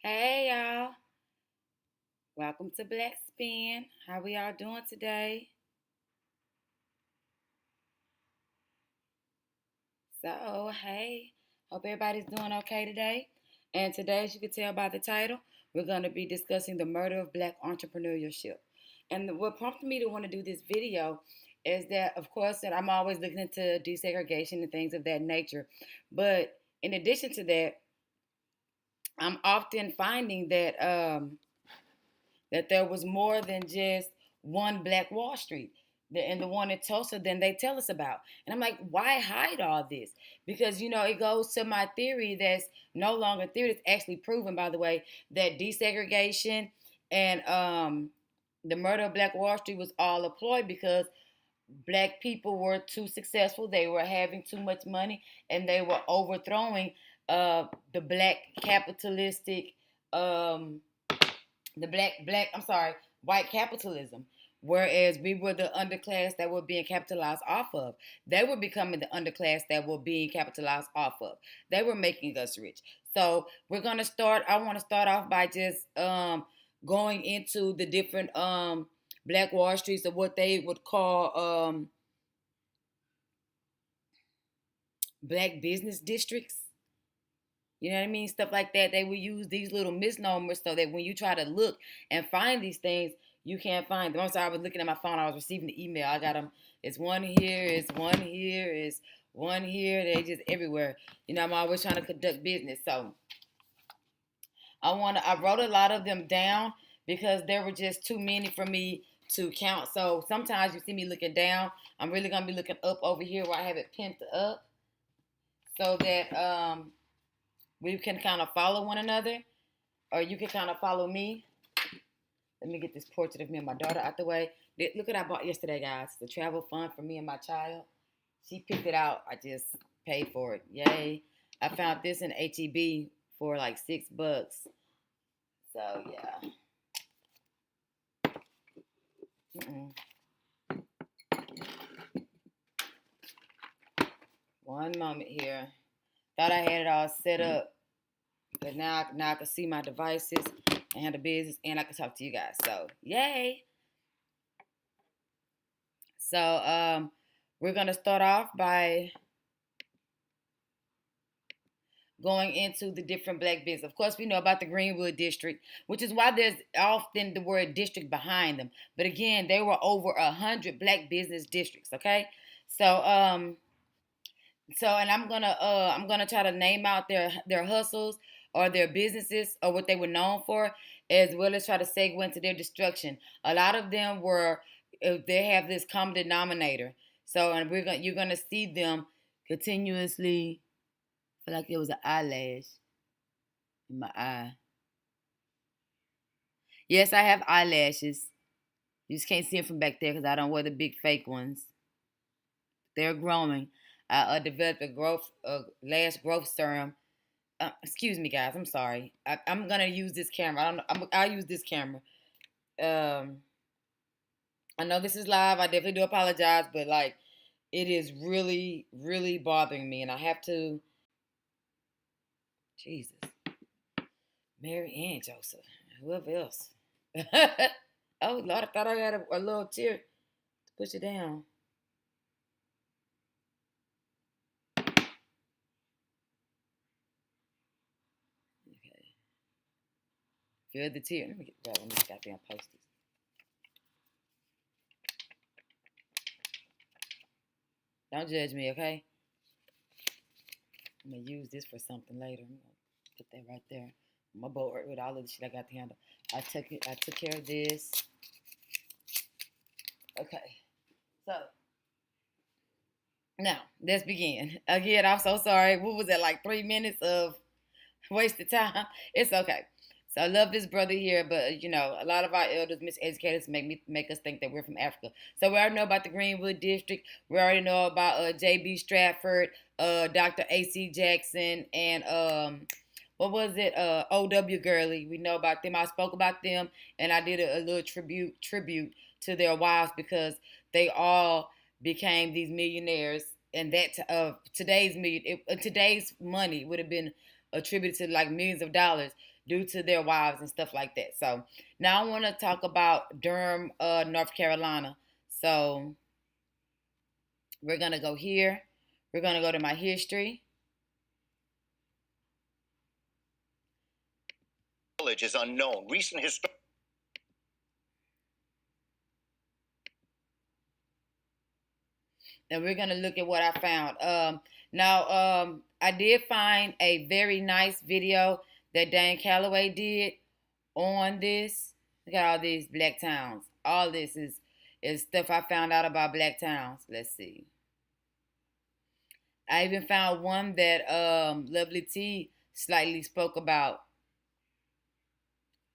Hey y'all, welcome to Black Spin. How we all doing today? Hey, hope everybody's doing okay today. And today, as you can tell by the title, we're going to be discussing the murder of Black entrepreneurship. And what prompted me to want to do this video is that, of course, that I'm always looking into desegregation and things of that nature. But in addition to that, I'm often finding that there was more than just one Black Wall Street. And the one in Tulsa, then they tell us about. And I'm like, why hide all this? Because, it goes to my theory that's no longer theory, it's actually proven, by the way, that desegregation and the murder of Black Wall Street was all a ploy because Black people were too successful. They were having too much money and they were overthrowing the Black capitalistic um, white capitalism. Whereas we were the underclass that were being capitalized off of. They were becoming the underclass that were being capitalized off of. They were making us rich. So I want to start off by just going into the different Black Wall Streets, of what they would call Black business districts. You know what I mean? Stuff like that. They will use these little misnomers so that when you try to look and find these things, you can't find them. I'm sorry, I was looking at my phone. I was receiving the email. I got them. It's one here. It's one here. It's one here. They just everywhere. I'm always trying to conduct business. So I wrote a lot of them down because there were just too many for me to count. So sometimes you see me looking down. I'm really gonna be looking up over here where I have it pinned up so that we can kind of follow one another, or you can kind of follow me. Let me get this portrait of me and my daughter out the way. Look what I bought yesterday, guys. The travel fund for me and my child. She picked it out. I just paid for it. Yay. I found this in HEB for like $6. So, yeah. Mm-mm. One moment here. Thought I had it all set up. But now I can see my devices and have the business, and I can talk to you guys. So, yay. So, we're going to start off by going into the different Black business. Of course, we know about the Greenwood District, which is why there's often the word district behind them. But again, there were over 100 Black business districts, okay? And I'm gonna try to name out their hustles or their businesses or what they were known for, as well as try to segue into their destruction. A lot of them were they have this common denominator. So and you're gonna see them continuously. I feel like there was an eyelash in my eye. Yes, I have eyelashes. You just can't see them from back there because I don't wear the big fake ones. They're growing. I developed a lash growth serum. Excuse me, guys. I'm sorry. I'm gonna use this camera. I'll use this camera. Um, I know this is live. I definitely do apologize, but like, it is really, really bothering me, and I have to. Jesus, Mary and Joseph, whoever else. Oh Lord, I thought I had a little tear to push it down. Okay, feel the tear. Let me get that on this goddamn post. Don't judge me, okay? I'm gonna use this for something later. I'm gonna put that right there. My board with all of the shit I got to handle. I took care of this. Okay. So now let's begin. Again, I'm so sorry. What was that, like 3 minutes of wasted time? It's okay. So I love this brother here, but a lot of our elders, miseducators, make us think that we're from Africa. So we already know about the Greenwood District. We already know about J.B. Stratford, Dr. A.C. Jackson, and what was it? O.W. Gurley. We know about them. I spoke about them, and I did a little tribute to their wives because they all became these millionaires, and that today's money would have been attributed to like millions of dollars due to their wives and stuff like that. So now I want to talk about Durham, North Carolina. So we're gonna go here. We're gonna go to my history. Village is unknown. Recent history. And we're gonna look at what I found. I did find a very nice video that Dan Calloway did on this. Look at all these black towns. All this is stuff I found out about black towns. Let's see. I even found one that Lovely T slightly spoke about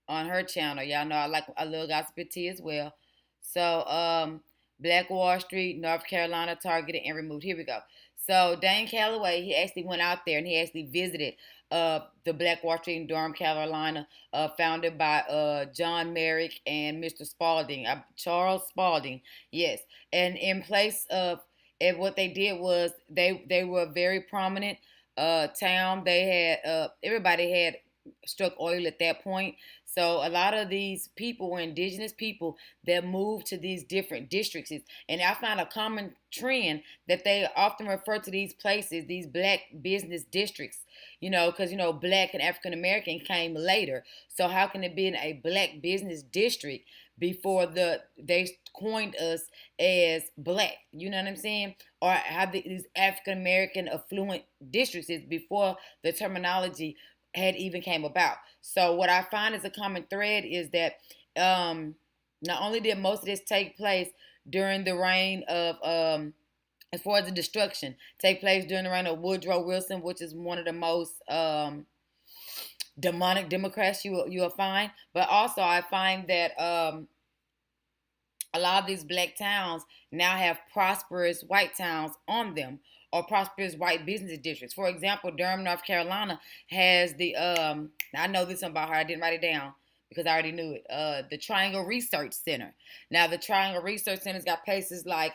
on her channel. Y'all know I love gossip tea as well. So Black Wall Street, North Carolina, targeted and removed. Here we go. So Dane Calloway, he actually went out there and he actually visited the Black Wall Street in Durham, Carolina, founded by John Merrick and Mr. Spalding, Charles Spalding. Yes, and in place of and what they did was they were a very prominent town. They had everybody had struck oil at that point. So a lot of these people were indigenous people that moved to these different districts. And I found a common trend that they often refer to these places, these black business districts, because, black and African American came later. So how can it be in a black business district before they coined us as black? You know what I'm saying? Or how these African American affluent districts is before the terminology had even came about. So what I find as a common thread is that not only did most of this take place during the reign of, as far as the destruction, take place during the reign of Woodrow Wilson, which is one of the most demonic Democrats you'll find, but also I find that a lot of these black towns now have prosperous white towns on them, or prosperous white business districts. For example, Durham, North Carolina has the I know this one about her. I didn't write it down because I already knew it. The Triangle Research Center. Now, the Triangle Research Center's got places like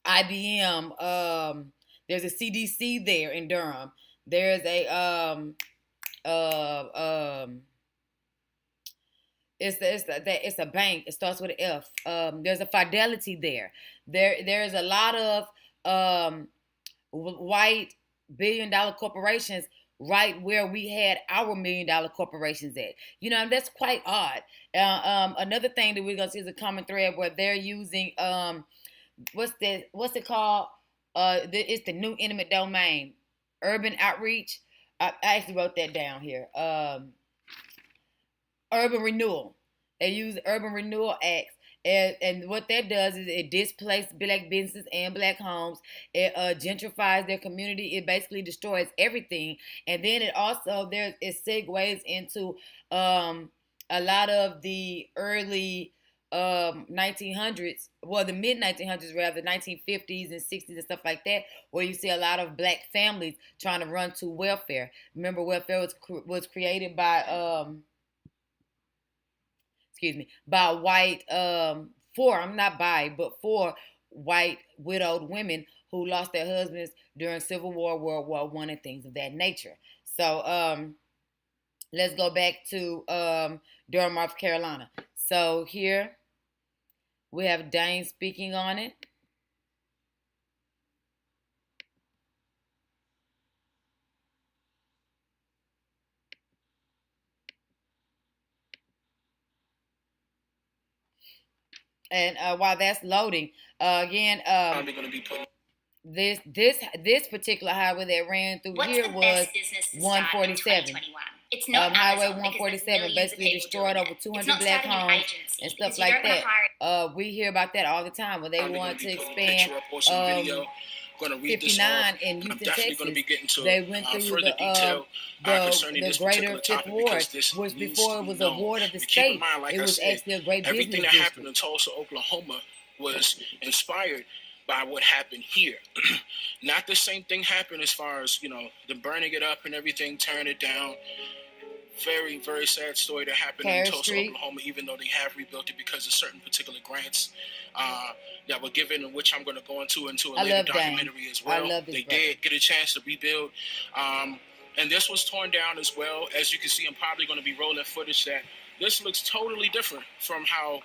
IBM. There's a CDC there in Durham. There's a it's a bank. It starts with an F. There's a Fidelity there. There's a lot of white billion-dollar corporations right where we had our million-dollar corporations at. That's quite odd. Another thing that we're gonna see is a common thread where they're using what's it called? It's the new intimate domain, urban outreach. I actually wrote that down here. Urban renewal. They use Urban Renewal Acts. And what that does is it displaces black businesses and black homes. It gentrifies their community. It basically destroys everything. And then it segues into a lot of the early 1900s, well, the mid 1900s rather, 1950s and 60s and stuff like that, where you see a lot of black families trying to run to welfare. Remember, welfare was created by by white, for white widowed women who lost their husbands during Civil War, World War I, and things of that nature. So let's go back to Durham, North Carolina. So here we have Dane speaking on it. And while that's loading, again, this particular highway that ran through here was 147. Highway 147 basically destroyed over 200 black homes and stuff like that. We hear about that all the time when they want to expand 59 in Houston, Texas. They went through the greater Fifth Ward, which before it was a ward of the state, it was actually a great business district. Everything that happened in Tulsa, Oklahoma was inspired by what happened here. Not the same thing happened as far as, the burning it up and everything, tearing it down. Very, very sad story that happened in Tulsa, Oklahoma, even though they have rebuilt it because of certain particular grants that were given, which I'm going to go into a later documentary as well. They did get a chance to rebuild. And this was torn down as well. As you can see, I'm probably going to be rolling footage that this looks totally different from how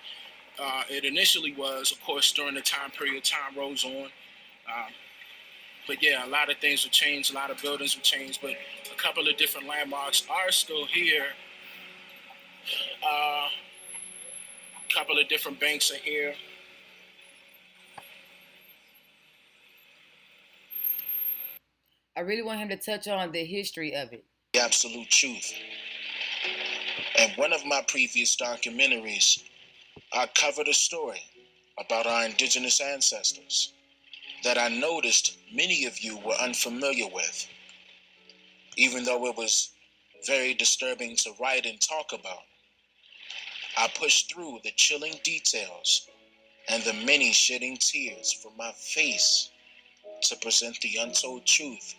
it initially was, of course, during the time period. Time rolls on. Um, but yeah, a lot of things have changed. A lot of buildings have changed. But a couple of different landmarks are still here. A couple of different banks are here. I really want him to touch on the history of it. The absolute truth. In one of my previous documentaries, I covered a story about our indigenous ancestors that I noticed many of you were unfamiliar with, even though it was very disturbing to write and talk about. I pushed through the chilling details and the many shedding tears from my face to present the untold truth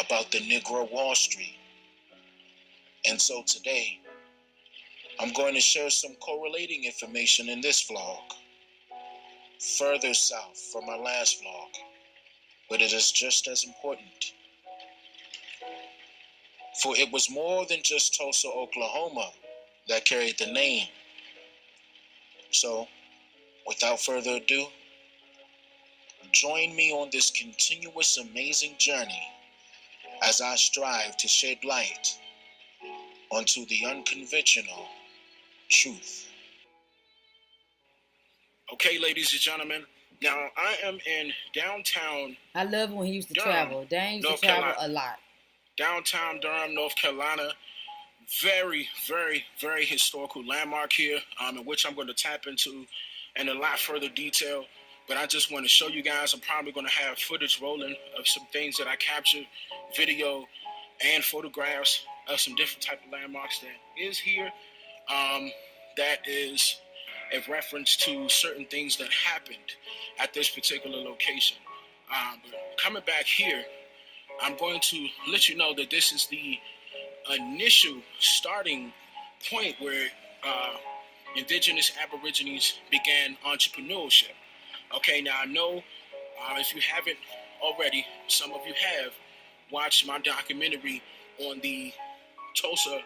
about the Negro Wall Street. And so today, I'm going to share some correlating information in this vlog, further south from my last vlog, but it is just as important. For it was more than just Tulsa, Oklahoma that carried the name. So, without further ado, join me on this continuous amazing journey as I strive to shed light onto the unconventional truth. Okay, ladies and gentlemen, now I am in downtown. I love when he used to Durham, travel. Dan used North to travel Carolina. a lot. Downtown Durham, North Carolina. Very, very, very historical landmark here, in which I'm going to tap into in a lot further detail. But I just want to show you guys, I'm probably going to have footage rolling of some things that I captured, video and photographs of some different type of landmarks that is here. That is a reference to certain things that happened at this particular location. But coming back here, I'm going to let you know that this is the initial starting point where indigenous aborigines began entrepreneurship. Okay, now I know if you haven't already, some of you have watched my documentary on the Tulsa,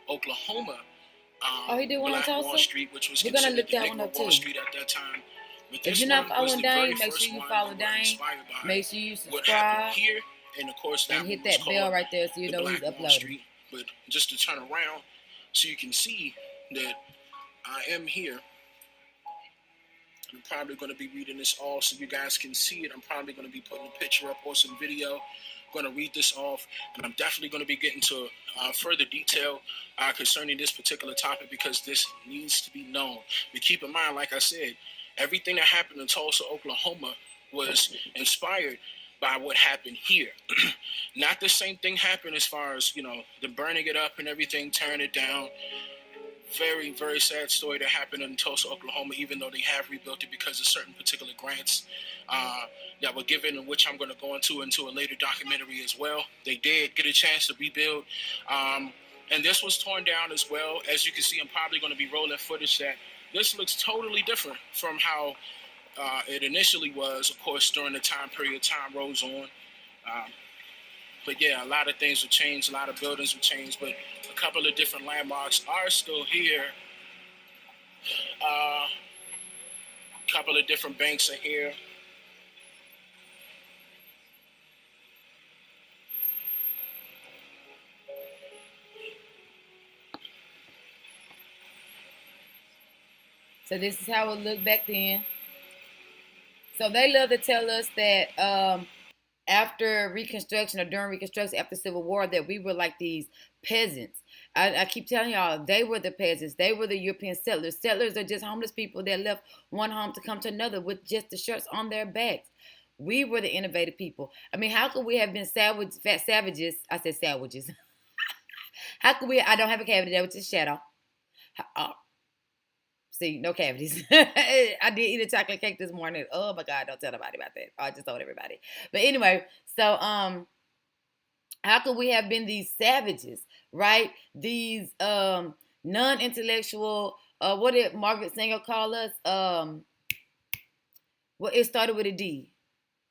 Oklahoma he did one Black on Tulsa? Wall Street, which was We're gonna considered look the that one Negro up Wall too. Street at that time. But If this you're not one was following the very Dane, make first sure you one follow we were Dane. inspired by Make sure you what happened subscribe here, and of course that and hit one was that bell called right there so you the know he's Black Wall uploading. Street. But just to turn around so you can see that I am here. I'm probably going to be reading this off so you guys can see it. I'm probably going to be putting a picture up or some video. I'm going to read this off, and I'm definitely going to be getting to further detail concerning this particular topic because this needs to be known. But keep in mind, like I said, everything that happened in Tulsa, Oklahoma was inspired by what happened here. Not the same thing happened as far as, the burning it up and everything, tearing it down. Very, very sad story that happened in Tulsa, Oklahoma, even though they have rebuilt it because of certain particular grants that were given, in which I'm going to go into a later documentary as well. They did get a chance to rebuild. And this was torn down as well. As you can see, I'm probably going to be rolling footage that this looks totally different from how it initially was, of course, during the time period. Time rolls on. But yeah, a lot of things have changed. A lot of buildings have changed. But a couple of different landmarks are still here. A couple of different banks are here. So this is how it looked back then. So they love to tell us that after Reconstruction or during Reconstruction, after Civil War, that we were like these peasants. I keep telling y'all, they were the peasants. They were the European settlers. Settlers are just homeless people that left one home to come to another with just the shirts on their backs. We were the innovative people. I mean, how could we have been savages? I said sandwiches. How could we? I don't have a cavity there, which is shadow. See, no cavities. I did eat a chocolate cake this morning. Oh my God, don't tell nobody about that. I just told everybody. But anyway, so how could we have been these savages, right? These non-intellectual, what did Margaret Sanger call us? Well, it started with a D.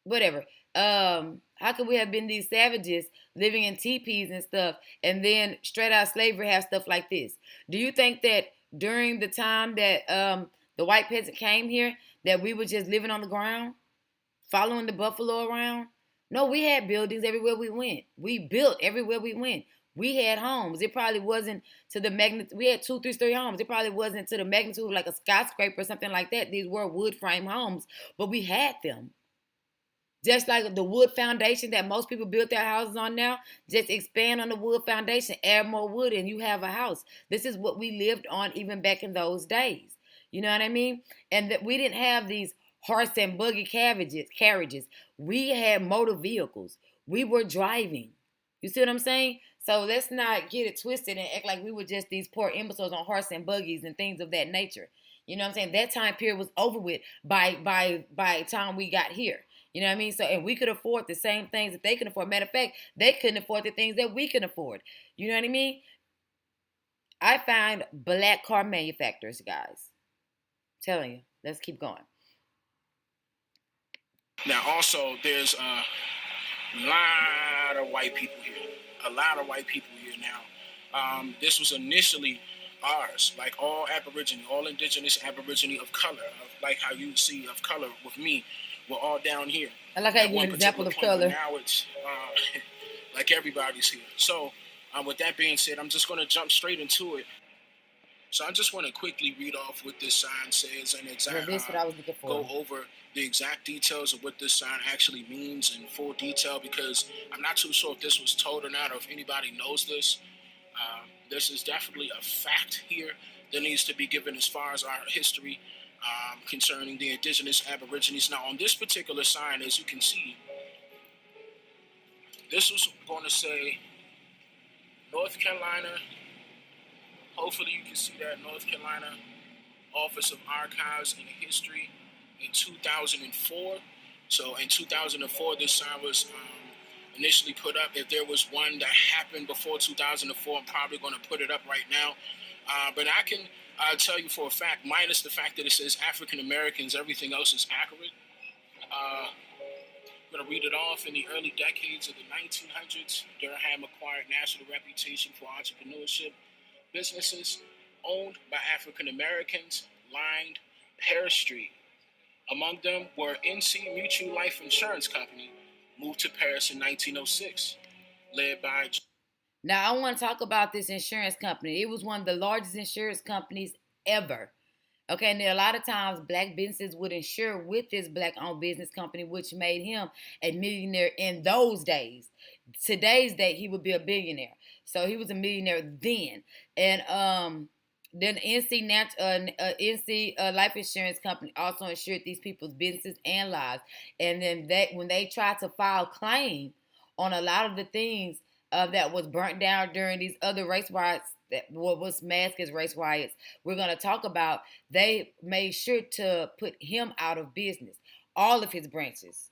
Whatever. How How could we have been these savages living in teepees and stuff, and then straight out of slavery have stuff like this? Do you think that during the time that the white peasant came here, that we were just living on the ground, following the buffalo around? No, we had buildings everywhere we went. We built everywhere we went. We had homes. It probably wasn't to the magnitude. We had 2, 3 story homes. It probably wasn't to the magnitude of like a skyscraper or something like that. These were wood frame homes, but we had them. Just like the wood foundation that most people build their houses on now, just expand on the wood foundation, add more wood, and you have a house. This is what we lived on even back in those days. You know what I mean? And that we didn't have these horse and buggy carriages. We had motor vehicles. We were driving. You see what I'm saying? So let's not get it twisted and act like we were just these poor imbeciles on horse and buggies and things of that nature. You know what I'm saying? That time period was over with by the time we got here. You know what I mean? So, and we could afford the same things that they can afford. Matter of fact, they couldn't afford the things that we can afford. You know what I mean? I find black car manufacturers, guys. I'm telling you, let's keep going. Now, also, there's a lot of white people here. A lot of white people here now. This was initially ours, like all Aborigine, all indigenous Aborigine of color, like how you see of color with me. We're all down here. I like how you give an example of color. Now it's like everybody's here. So with that being said, I'm just going to jump straight into it. So I just want to quickly read off what this sign says and go over the exact details of what this sign actually means in full detail, because I'm not too sure if this was told or not, or if anybody knows this. This is definitely a fact here that needs to be given as far as our history concerning the indigenous Aborigines. Now, on this particular sign, as you can see, this was going to say North Carolina. Hopefully you can see that, North Carolina Office of Archives and History in 2004. So in 2004, this sign was initially put up. If there was one that happened before 2004, I'm probably going to put it up right now. But I can tell you for a fact, minus the fact that it says African Americans, everything else is accurate. I'm going to read it off. In the early decades of the 1900s, Durham acquired national reputation for entrepreneurship. Businesses owned by African Americans lined Paris Street. Among them were NC Mutual Life Insurance Company, moved to Paris in 1906, led by... Now, I want to talk about this insurance company. It was one of the largest insurance companies ever. Okay, and a lot of times black businesses would insure with this black-owned business company, which made him a millionaire in those days. Today's date, he would be a billionaire. So he was a millionaire then. And then NC Life Insurance Company also insured these people's businesses and lives. And then when they tried to file claim on a lot of the things that was burnt down during these other race riots, that was masked as race riots, we're going to talk about, they made sure to put him out of business, all of his branches.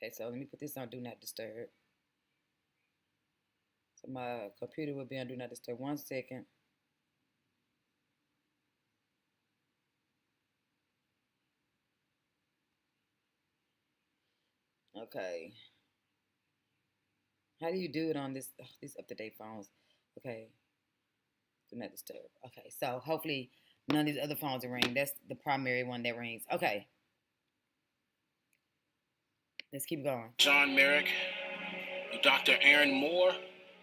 Okay, so let me put this on Do Not Disturb. So my computer will be on Do Not Disturb. 1 second. Okay. How do you do it on these up-to-date phones? Okay. Do Not Disturb. Okay, so hopefully none of these other phones will ring. That's the primary one that rings. Okay. Let's keep going. John Merrick, Dr. Aaron Moore,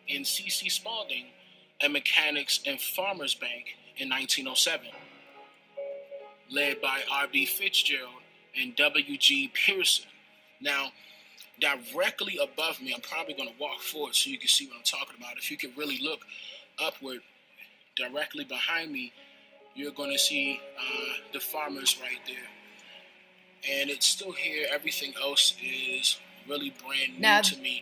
and C.C. Spalding at Mechanics and Farmers Bank in 1907, led by R.B. Fitzgerald and W.G. Pearson. Now, directly above me, I'm probably going to walk forward so you can see what I'm talking about. If you can really look upward, directly behind me, you're going to see the farmers right there. And it's still here. Everything else is really brand new to me.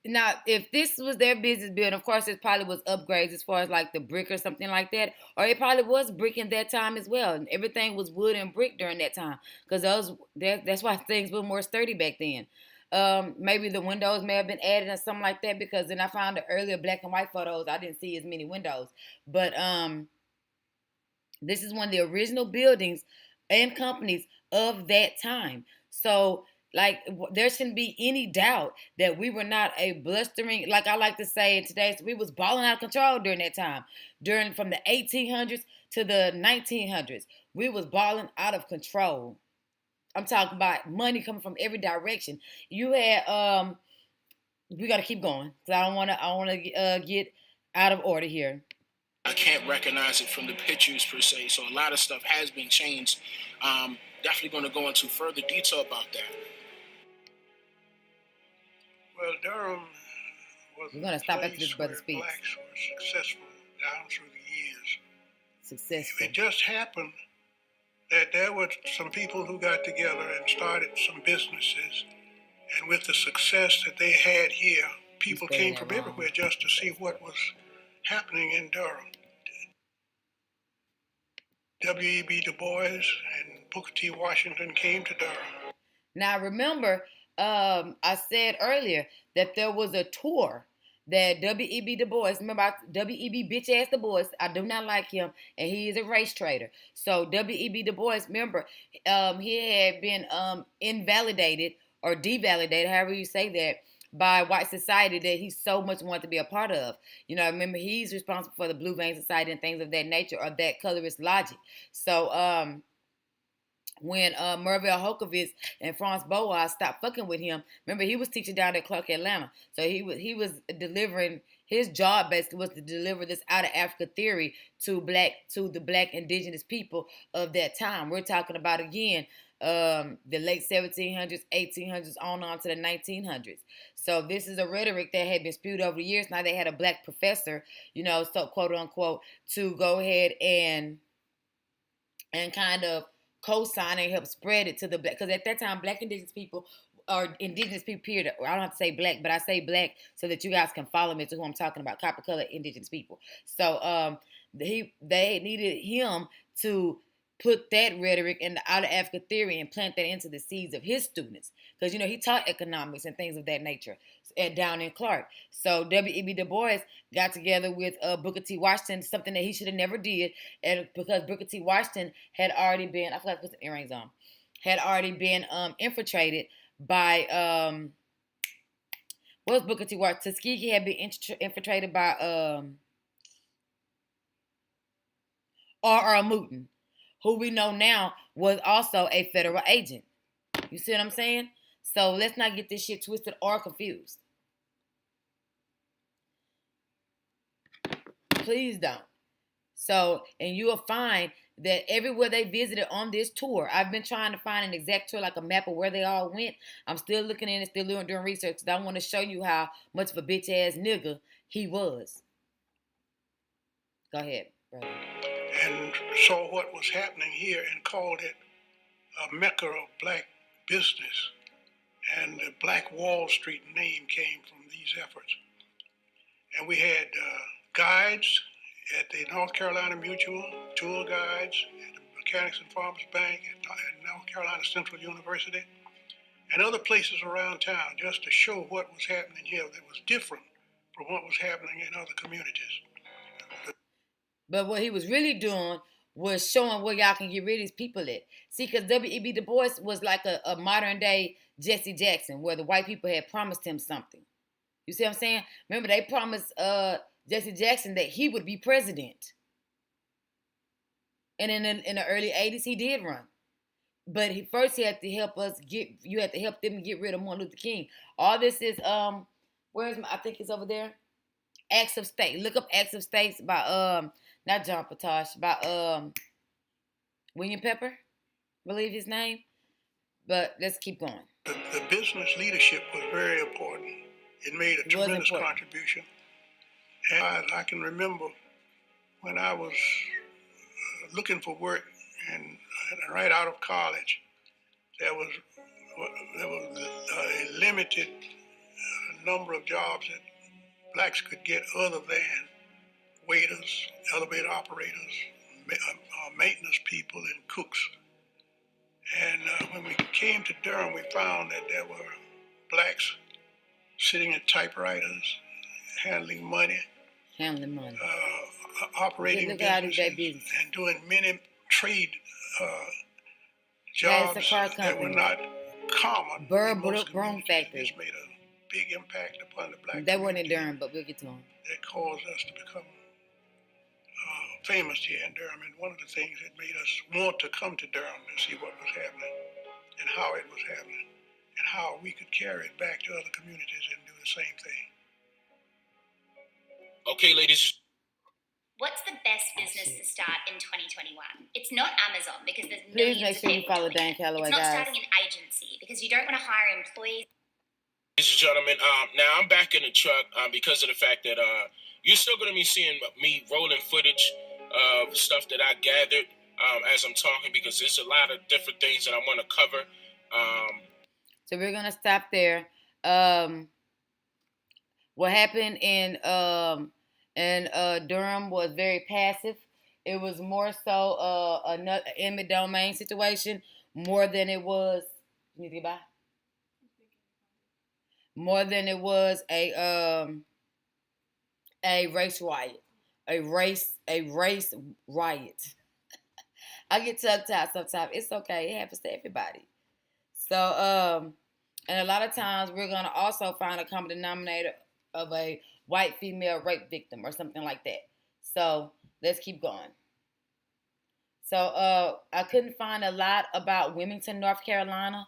Now, if this was their business building, of course, it probably was upgrades as far as like the brick or something like that. Or it probably was brick in that time as well. And everything was wood and brick during that time. Because that's why things were more sturdy back then. Maybe the windows may have been added or something like that. Because then I found the earlier black and white photos, I didn't see as many windows. But this is one of the original buildings and companies of that time. So, like, there shouldn't be any doubt that we were not a blustering, like I like to say in today's, we was balling out of control during that time. During from the 1800s to the 1900s, we was balling out of control. I'm talking about money coming from every direction. You had we got to keep going because I don't want to get out of order here. I can't recognize it from the pictures per se. So a lot of stuff has been changed. Definitely going to go into further detail about that. Well, Durham was We're gonna a stop after place this brother where speaks. blacks were successful down through the years. Successful. It just happened that there were some people who got together and started some businesses, and with the success that they had here, people came from everywhere just to see what was happening in Durham. W.E.B. Du Bois and Booker T. Washington came to Durham. Now remember, I said earlier that there was a tour that W.E.B. Du Bois, remember W.E.B. bitch ass Du Bois, I do not like him, and he is a race traitor. So W.E.B. Du Bois, remember, he had been invalidated or devalidated, however you say that, by white society that he so much wanted to be a part of. You know, remember he's responsible for the Blue Vein Society and things of that nature or that colorist logic. So when Merville Hokovitz and Franz Boas stopped fucking with him, remember he was teaching down at Clark Atlanta, so he was delivering, his job basically was to deliver this out of Africa theory to the black indigenous people of that time. We're talking about again the late 1700s, 1800s, on to the 1900s. So this is a rhetoric that had been spewed over the years. Now they had a black professor, you know, so quote unquote, to go ahead and kind of co-sign and help spread it to the black, because at that time black indigenous people or indigenous people period, I don't have to say black, but I say black so that you guys can follow me to who I'm talking about, copper colored indigenous people. So they needed him to put that rhetoric and the out of Africa theory and plant that into the seeds of his students, because you know he taught economics and things of that nature down in Clark. So W.E.B. Du Bois got together with Booker T. Washington, something that he should have never did, and because Booker T. Washington had already been, I forgot to put the earrings on, had already been infiltrated by what was Booker T. Washington? Tuskegee had been infiltrated by R.R. Mooton, who we know now was also a federal agent. You see what I'm saying? So let's not get this shit twisted or confused. Please don't. So, and you will find that everywhere they visited on this tour, I've been trying to find an exact tour, like a map of where they all went. I'm still looking in and still doing research because I want to show you how much of a bitch ass nigga he was. Go ahead, brother. And saw what was happening here and called it a mecca of black business. And the Black Wall Street name came from these efforts. And we had guides at the North Carolina Mutual, tour guides at the Mechanics and Farmers Bank, at North Carolina Central University, and other places around town, just to show what was happening here that was different from what was happening in other communities. But what he was really doing was showing where y'all can get rid of these people at. See, because W.E.B. Du Bois was like a modern day Jesse Jackson, where the white people had promised him something. You see what I'm saying? Remember, they promised Jesse Jackson that he would be president. And in the early 80s, he did run. But first he had to help you had to help them get rid of Martin Luther King. All this is, I think it's over there. Acts of State. Look up Acts of States by, not John Potash, by William Pepper, I believe his name. But let's keep going. The business leadership was very important. It made a tremendous contribution. And I can remember when I was looking for work and right out of college, there was a limited number of jobs that blacks could get other than waiters, elevator operators, maintenance people, and cooks. And when we came to Durham, we found that there were blacks sitting at typewriters, handling money, operating businesses, and doing many trade jobs That's a car that were company. not common Burr in most Broom communities. Factory. This made a big impact upon the black That wasn't in community. Durham, but we'll get to them. That caused us to become famous here in Durham. And one of the things that made us want to come to Durham and see what was happening and how it was happening and how we could carry it back to other communities and do the same thing. Okay, ladies. What's the best business to start in 2021? It's not Amazon because there's Please millions make of sure you people follow doing Dan it. Calloway, It's not guys. starting an agency because you don't want to hire employees. Ladies and gentlemen, now I'm back in the truck because of the fact that you're still going to be seeing me rolling footage of stuff that I gathered as I'm talking, because there's a lot of different things that I want to cover. So we're gonna stop there. What happened in Durham was very passive. It was more so another eminent domain situation more than it was. You need to get by. More than it was a race riot, a race riot. I get tongue tied sometimes. It's okay. It happens to everybody. So and a lot of times we're gonna also find a common denominator of a white female rape victim or something like that. So let's keep going. So I couldn't find a lot about Wilmington, North Carolina.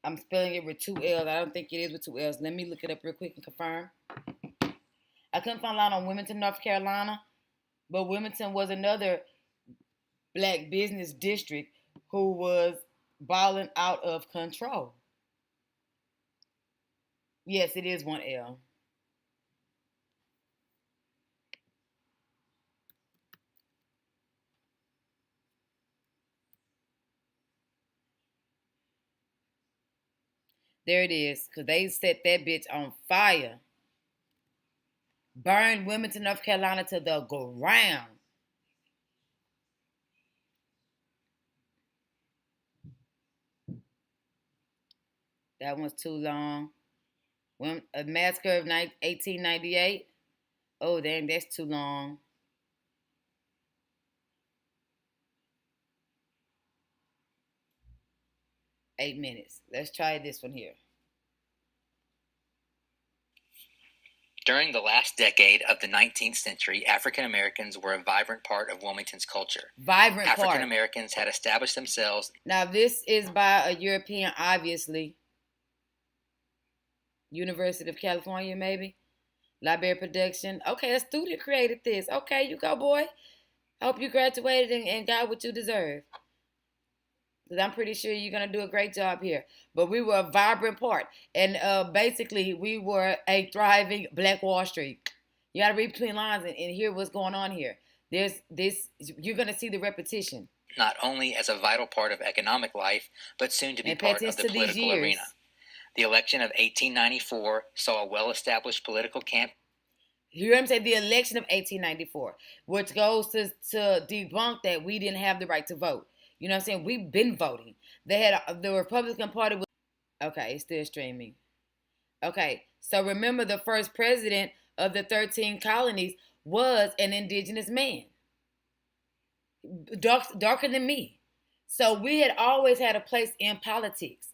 I'm spelling it with two L's. I don't think it is with two L's. Let me look it up real quick and confirm. I couldn't find a lot on Wilmington, North Carolina, but Wilmington was another black business district who was balling out of control. Yes, it is one L. There it is, because they set that bitch on fire. Burned Wilmington, North Carolina to the ground. That one's too long. A massacre of 1898. Oh, dang, that's too long. Eight minutes. Let's try this one here. During the last decade of the 19th century, African Americans were a vibrant part of Wilmington's culture. African Americans had established themselves. Now, this is by a European, obviously. University of California, maybe. Library production. Okay, a student created this. Okay, you go, boy. Hope you graduated and got what you deserve. Because I'm pretty sure you're going to do a great job here. But we were a vibrant part. And basically, we were a thriving Black Wall Street. You got to read between lines and hear what's going on here. There's this, you're going to see the repetition. Not only as a vital part of economic life, but soon to be part of the political arena. The election of 1894 saw a well-established political camp. You hear him say the election of 1894, which goes to debunk that we didn't have the right to vote. You know what I'm saying? We've been voting. They had the Republican Party. Okay, it's still streaming. Okay, so remember the first president of the 13 colonies was an indigenous man, darker than me. So we had always had a place in politics.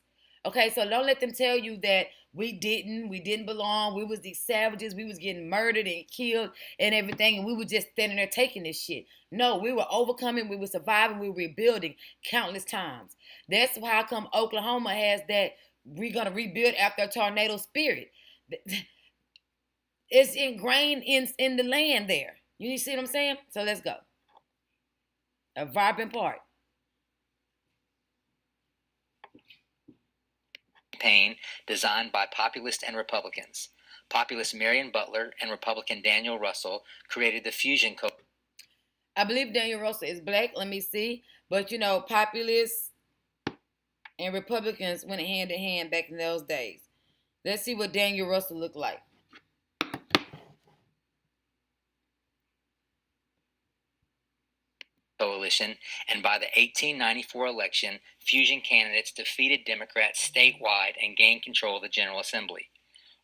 Okay, so don't let them tell you that we didn't belong. We was these savages. We was getting murdered and killed and everything, and we were just standing there taking this shit. No, we were overcoming. We were surviving. We were rebuilding countless times. That's how come Oklahoma has that we're gonna rebuild after a tornado spirit. It's ingrained in the land there. You see what I'm saying? So let's go. A vibrant part. Campaign designed by populists and Republicans. Populist Marion Butler and Republican Daniel Russell created the Fusion Coalition. I believe Daniel Russell is black. Let me see. But, you know, populists and Republicans went hand in hand back in those days. Let's see what Daniel Russell looked like. Coalition, and by the 1894 election, Fusion candidates defeated Democrats statewide and gained control of the General Assembly.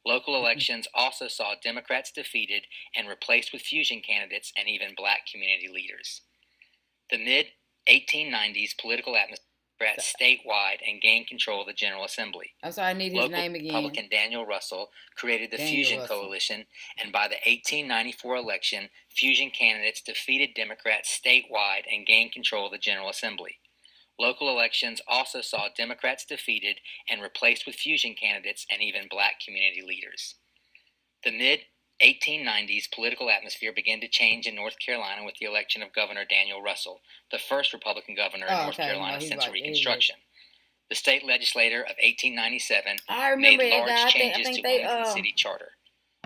Local elections also saw Democrats defeated and replaced with Fusion candidates and even black community leaders. The 1890s political atmosphere spread statewide and gained control of the General Assembly. I'm sorry, I need his Local name again. Republican Daniel Russell created the Daniel Fusion Russell. Coalition, and by the 1894 election, Fusion candidates defeated Democrats statewide and gained control of the General Assembly. Local elections also saw Democrats defeated and replaced with Fusion candidates and even black community leaders. The mid-1890s political atmosphere began to change in North Carolina with the election of Governor Daniel Russell, the first Republican governor in North Carolina since Reconstruction. The state legislature of 1897 made large changes to Wilmington's city charter.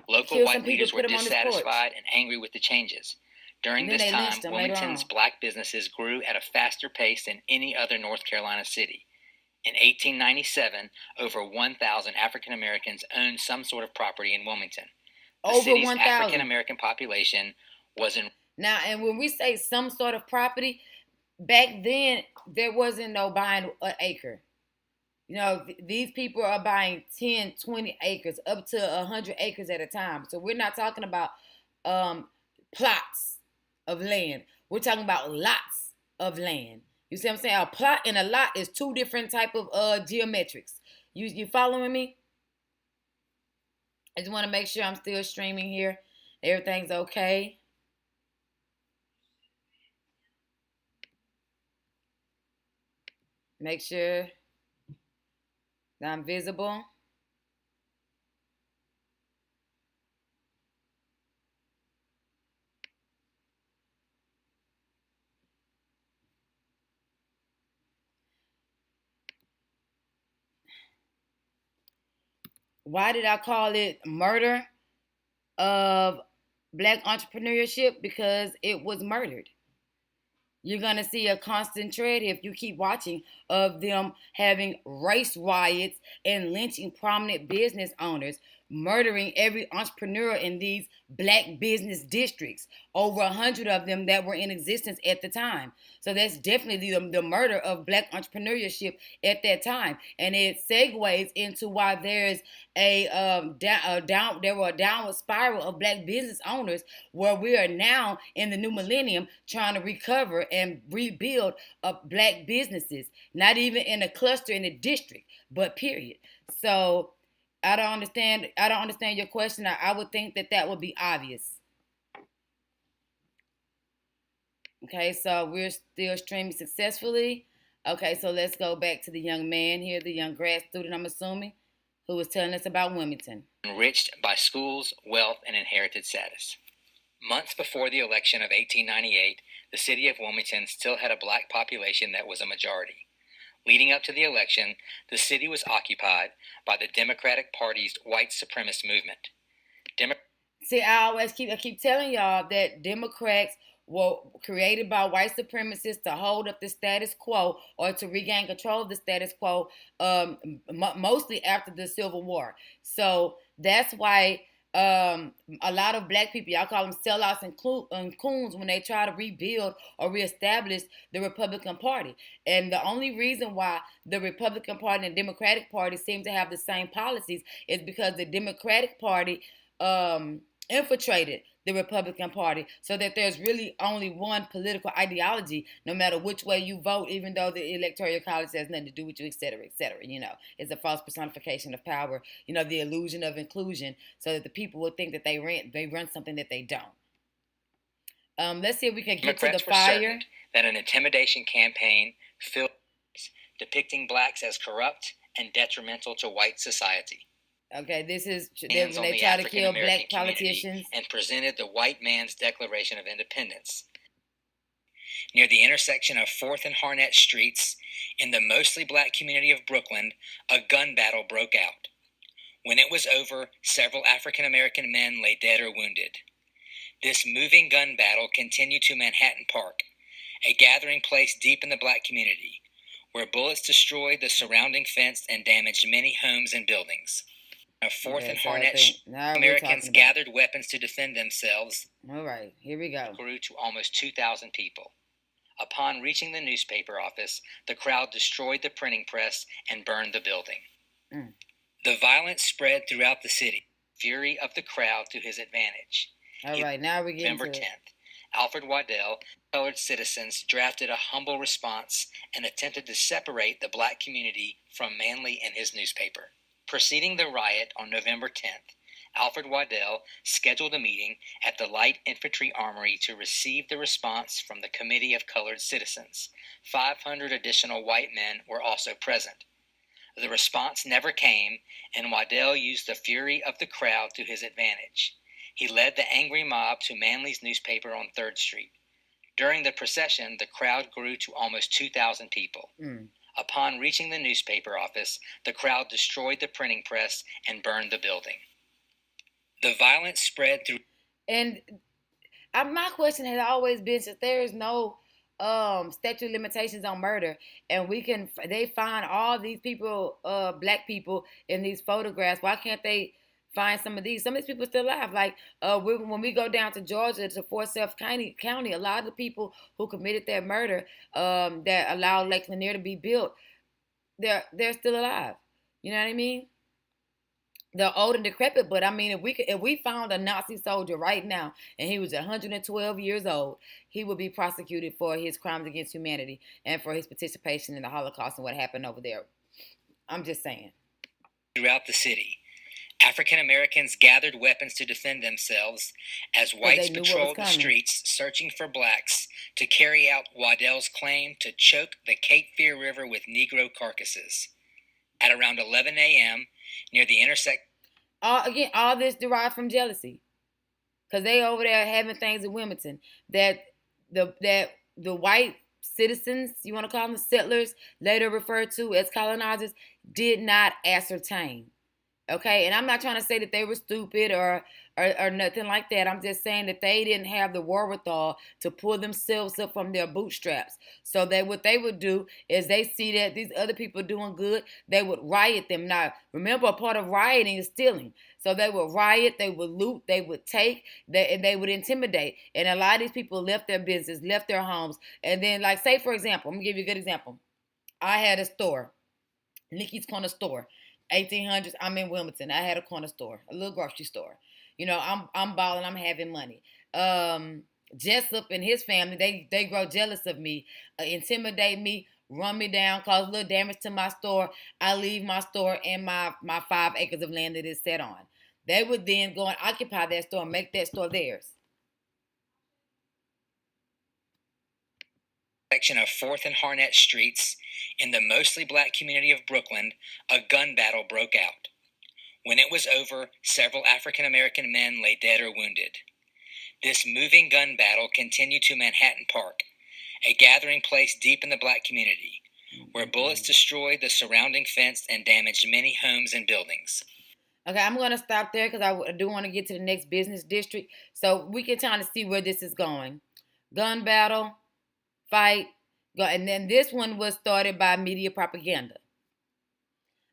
Local white leaders were dissatisfied and angry with the changes. During this time, Wilmington's black businesses grew at a faster pace than any other North Carolina city. In 1897, over 1,000 African Americans owned some sort of property in Wilmington. The city's African American population was in. Now, and when we say some sort of property, back then there wasn't no buying an acre. You know, these people are buying 10, 20 acres, up to 100 acres at a time. So we're not talking about plots of land. We're talking about lots of land. You see what I'm saying? A plot and a lot is two different type of geometrics. You following me? I just want to make sure I'm still streaming here. Everything's okay. Make sure that I'm visible. Why did I call it murder of black entrepreneurship? Because it was murdered. You're going to see a constant thread if you keep watching of them having race riots and lynching prominent business owners, murdering every entrepreneur in these black business districts, over 100 of them that were in existence at the time. So that's definitely the murder of black entrepreneurship at that time. And it segues into why there's a downward spiral of black business owners, where we are now in the new millennium trying to recover and rebuild black businesses, not even in a cluster in a district, but period. So I don't understand your question. I would think that would be obvious. Okay, so we're still streaming successfully. Okay, so let's go back to the young man here, the young grad student, I'm assuming, who was telling us about Wilmington. Enriched by schools, wealth, and inherited status. Months before the election of 1898, the city of Wilmington still had a black population that was a majority. Leading up to the election, the city was occupied by the Democratic Party's white supremacist movement. See, I keep telling y'all that Democrats were created by white supremacists to hold up the status quo or to regain control of the status quo, mostly after the Civil War. So that's why a lot of black people, y'all call them sellouts and coons, when they try to rebuild or reestablish the Republican Party. And the only reason why the Republican Party and the Democratic Party seem to have the same policies is because the Democratic Party infiltrated the Republican Party, so that there's really only one political ideology, no matter which way you vote, even though the Electoral College has nothing to do with you, et cetera, et cetera. You know, it's a false personification of power, you know, the illusion of inclusion, so that the people will think that they run something that they don't. Let's see if we can get Democrats to the fire. Were certain that an intimidation campaign filled depicting blacks as corrupt and detrimental to white society. Okay, this is when they try to kill black politicians. And presented the white man's Declaration of Independence. Near the intersection of 4th and Harnett Streets, in the mostly black community of Brooklyn, a gun battle broke out. When it was over, several African American men lay dead or wounded. This moving gun battle continued to Manhattan Park, a gathering place deep in the black community, where bullets destroyed the surrounding fence and damaged many homes and buildings. 4th and Harnett, Americans gathered weapons to defend themselves. All right, here we go. Grew to almost 2,000 people. Upon reaching the newspaper office, the crowd destroyed the printing press and burned the building. The violence spread throughout the city. Fury of the crowd to his advantage. All right, now we get November 10th. Alfred Waddell, colored citizens drafted a humble response and attempted to separate the black community from Manley and his newspaper. Preceding the riot on November 10th, Alfred Waddell scheduled a meeting at the Light Infantry Armory to receive the response from the Committee of Colored Citizens. 500 additional white men were also present. The response never came, and Waddell used the fury of the crowd to his advantage. He led the angry mob to Manley's newspaper on 3rd Street. During the procession, the crowd grew to almost 2,000 people. Upon reaching the newspaper office, the crowd destroyed the printing press and burned the building. The violence spread through. And my question has always been, since there is no statute of limitations on murder, and they find all these people, black people, in these photographs, why can't they find some of these people still alive? Like when we go down to Georgia, to Forsyth County, a lot of the people who committed that murder, that allowed Lake Lanier to be built, they're still alive. You know what I mean? They're old and decrepit, but I mean, if we found a Nazi soldier right now and he was 112 years old, he would be prosecuted for his crimes against humanity and for his participation in the Holocaust and what happened over there. I'm just saying. Throughout the city, African Americans gathered weapons to defend themselves as whites patrolled the streets searching for blacks to carry out Waddell's claim to choke the Cape Fear River with Negro carcasses. At around 11 a.m., near the intersection. All this derived from jealousy, because they over there having things in Wilmington that the white citizens, you want to call them settlers, later referred to as colonizers, did not ascertain. Okay, and I'm not trying to say that they were stupid or nothing like that. I'm just saying that they didn't have the wherewithal to pull themselves up from their bootstraps. So what they would do is they see that these other people doing good, they would riot them. Now, remember, a part of rioting is stealing. So they would riot, they would loot, they would take, and they would intimidate. And a lot of these people left their business, left their homes. And then, like, say, for example, I'm going to give you a good example. I had a store, Nikki's Corner Store. 1800s, I'm in Wilmington. I had a corner store, a little grocery store. You know, I'm balling, I'm having money. Jessup and his family, they grow jealous of me, intimidate me, run me down, cause a little damage to my store. I leave my store and my 5 acres of land that it's set on. They would then go and occupy that store and make that store theirs. Section of 4th and Harnett Streets, in the mostly black community of Brooklyn, a gun battle broke out. When it was over, several African American men lay dead or wounded. This moving gun battle continued to Manhattan Park, a gathering place deep in the black community, where bullets destroyed the surrounding fence and damaged many homes and buildings. Okay, I'm going to stop there because I do want to get to the next business district, so we can kind of see where this is going. Gun battle, fight, go, and then this one was started by media propaganda.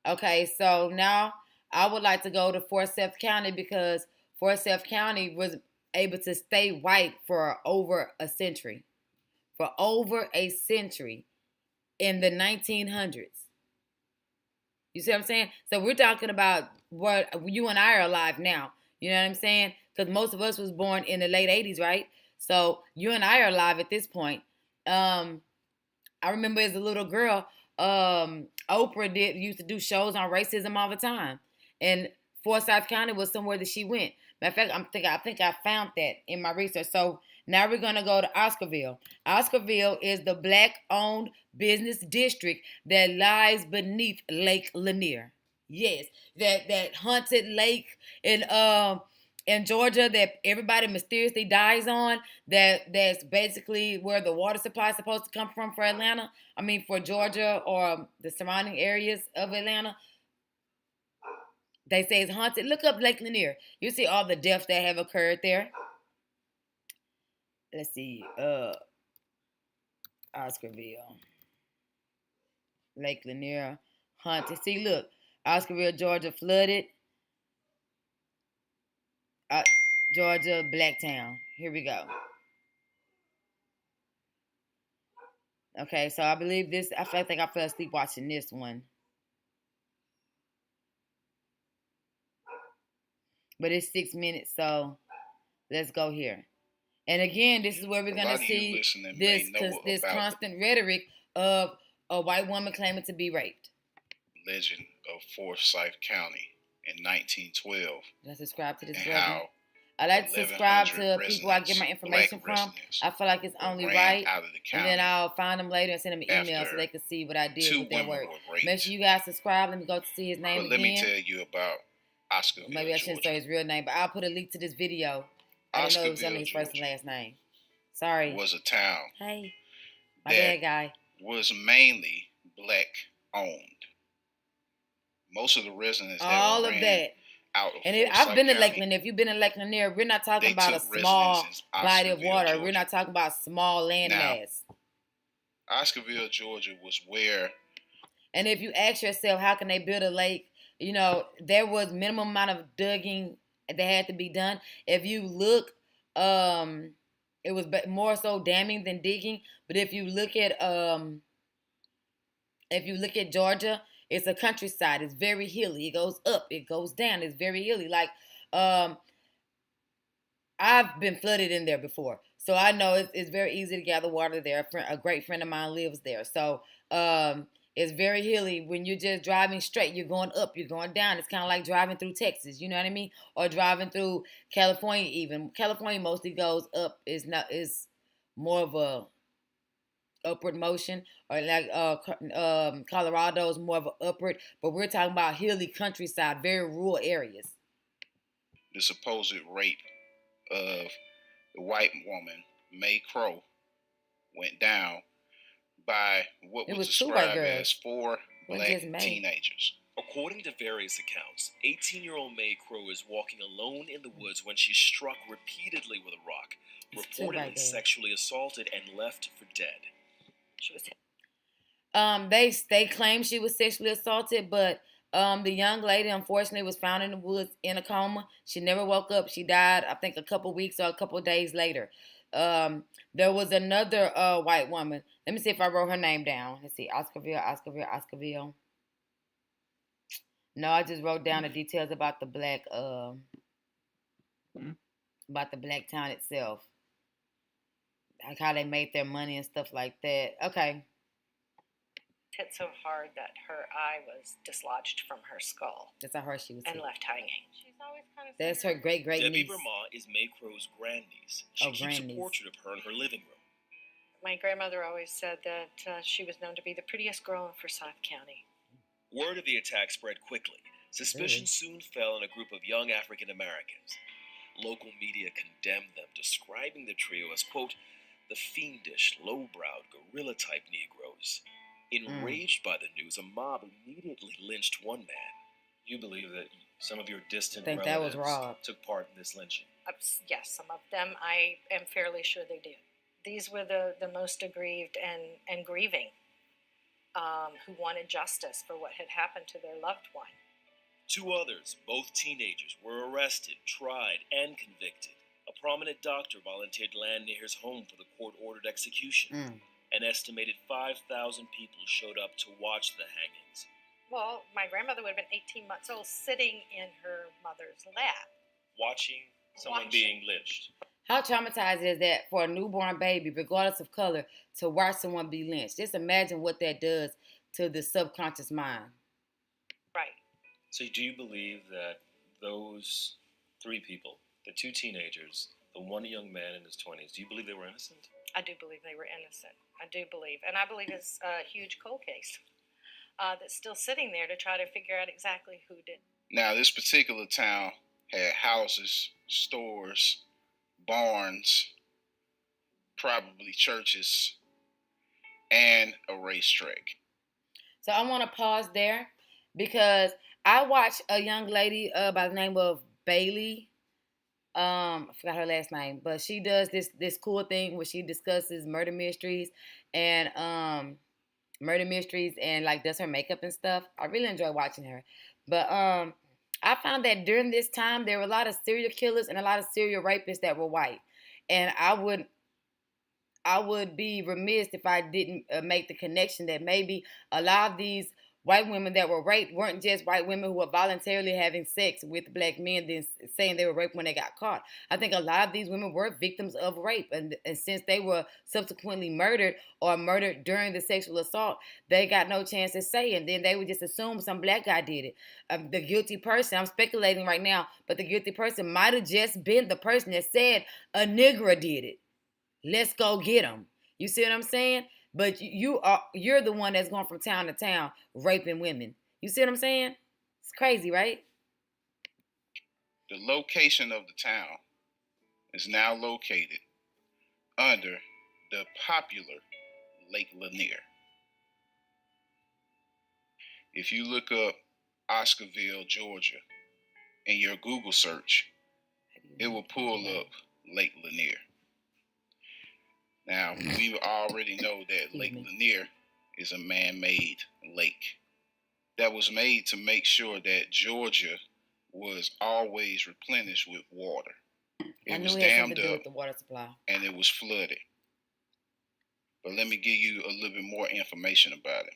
Okay, so now I would like to go to Forsyth County, because Forsyth County was able to stay white for over a century. For over a century in the 1900s. You see what I'm saying? So we're talking about what you and I are alive now. You know what I'm saying? Because most of us was born in the late 80s, right? So you and I are alive at this point. I remember as a little girl, Oprah used to do shows on racism all the time, and Forsyth County was somewhere that she went. Matter of fact, I think I found that in my research. So now we're gonna go to Oscarville. Oscarville is the black-owned business district that lies beneath Lake Lanier. Yes, that haunted lake in Georgia that everybody mysteriously dies on. That's basically where the water supply is supposed to come from for Atlanta. I mean, for Georgia or the surrounding areas of Atlanta. They say it's haunted. Look up Lake Lanier. You see all the deaths that have occurred there. Let's see. Oscarville. Lake Lanier. Haunted. See, look. Oscarville, Georgia, flooded. Georgia, Blacktown. Here we go. Okay, so I believe this. I think I fell asleep watching this one. But it's 6 minutes, so let's go here. And again, this is where we're A going lot to of you see listening this may know this about constant rhetoric of a white woman claiming to be raped. the legend of Forsyth County in 1912 Let's subscribe to this and brother. how I like to subscribe 1,100 to people I get my information from. I feel like it's only right. out of the And county then I'll find them later and send them an email so after they can see what I did 2 with their women work. were raped. Make sure you guys subscribe. Let me go to see his name But let again. me tell you about Oscarville, Maybe I shouldn't Georgia. say his real name, but I'll put a link to this video. I didn't know it was only his first and last name. Sorry. Was a town Hey, my that bad guy. was mainly black owned. Most of the residents All that of ran that. out of And Forsyth I've been to County, Lakeland. If you've been in Lakeland there, we're not talking they about a took small residence in body of Oscarville, water. Georgia. We're not talking about small landmass. Oscarville, Georgia was where, And if you ask yourself, how can they build a lake? You know, there was minimum amount of digging that had to be done. If you look, it was more so damming than digging. But if you look at Georgia, it's a countryside. It's very hilly. It goes up. It goes down. It's very hilly. Like, I've been flooded in there before, so I know it's very easy to gather water there. A great friend of mine lives there, so it's very hilly. When you're just driving straight, you're going up, you're going down. It's kind of like driving through Texas, you know what I mean, or driving through California. Even California mostly goes up. Is more of a upward motion, or like Colorado is more of an upward. But we're talking about hilly countryside, very rural areas. the supposed rape of the white woman, May Crow, went down by what was described as 4 black teenagers. According to various accounts, 18-year-old May Crow is walking alone in the woods when she's struck repeatedly with a rock, reportedly sexually assaulted, and left for dead. She was they claim she was sexually assaulted, but the young lady unfortunately was found in the woods in a coma. She never woke up. She died, I think, a couple weeks or a couple days later. There was another white woman. Let me see if I wrote her name down. Let's see, Oscarville. No, I just wrote down the details about the black town itself, like how they made their money and stuff like that. Okay. Hit so hard that her eye was dislodged from her skull. That's how hard she was and hit. left hanging. She's always kind of. That's her great Debbie niece. Vermont is May Crow's grandniece. She keeps a portrait of her in her living room. My grandmother always said that she was known to be the prettiest girl in Forsyth County. Word of the attack spread quickly. Suspicion soon fell on a group of young African Americans. Local media condemned them, describing the trio as, quote, the fiendish, low-browed, guerrilla-type Negroes. Enraged by the news, a mob immediately lynched one man. You believe that some of your distant relatives took part in this lynching? Yes, some of them. I am fairly sure they did. These were the most aggrieved and grieving, who wanted justice for what had happened to their loved one. 2 others, both teenagers, were arrested, tried, and convicted. A prominent doctor volunteered land near his home for the court-ordered execution. An estimated 5,000 people showed up to watch the hangings. Well, my grandmother would have been 18 months old, sitting in her mother's lap. Watching someone being lynched. How traumatizing is that for a newborn baby, regardless of color, to watch someone be lynched? Just imagine what that does to the subconscious mind. Right. So do you believe that those 3 people, the 2 teenagers, the one young man in his 20s, do you believe they were innocent? I do believe they were innocent. I do believe. And I believe it's a huge cold case that's still sitting there to try to figure out exactly who did. Now, this particular town had houses, stores, barns, probably churches, and a racetrack. So I want to pause there because I watched a young lady by the name of Bailey. I forgot her last name, but she does this cool thing where she discusses murder mysteries and like does her makeup and stuff. I really enjoy watching her. But I found that during this time there were a lot of serial killers and a lot of serial rapists that were white, and I would be remiss if I didn't make the connection that maybe a lot of these white women that were raped weren't just white women who were voluntarily having sex with black men, then saying they were raped when they got caught. I think a lot of these women were victims of rape, and since they were subsequently murdered or murdered during the sexual assault, they got no chance to say, and then they would just assume some black guy did it. The guilty person, I'm speculating right now, but the guilty person might have just been the person that said a nigger did it. Let's go get him. You see what I'm saying? But you're the one that's going from town to town raping women. You see what I'm saying? It's crazy, right? The location of the town is now located under the popular Lake Lanier. If you look up Oscarville, Georgia, in your Google search, it will pull up Lake Lanier. Now, we already know that Lake Lanier is a man-made lake that was made to make sure that Georgia was always replenished with water. It was dammed up, the water supply, and it was flooded. But let me give you a little bit more information about it.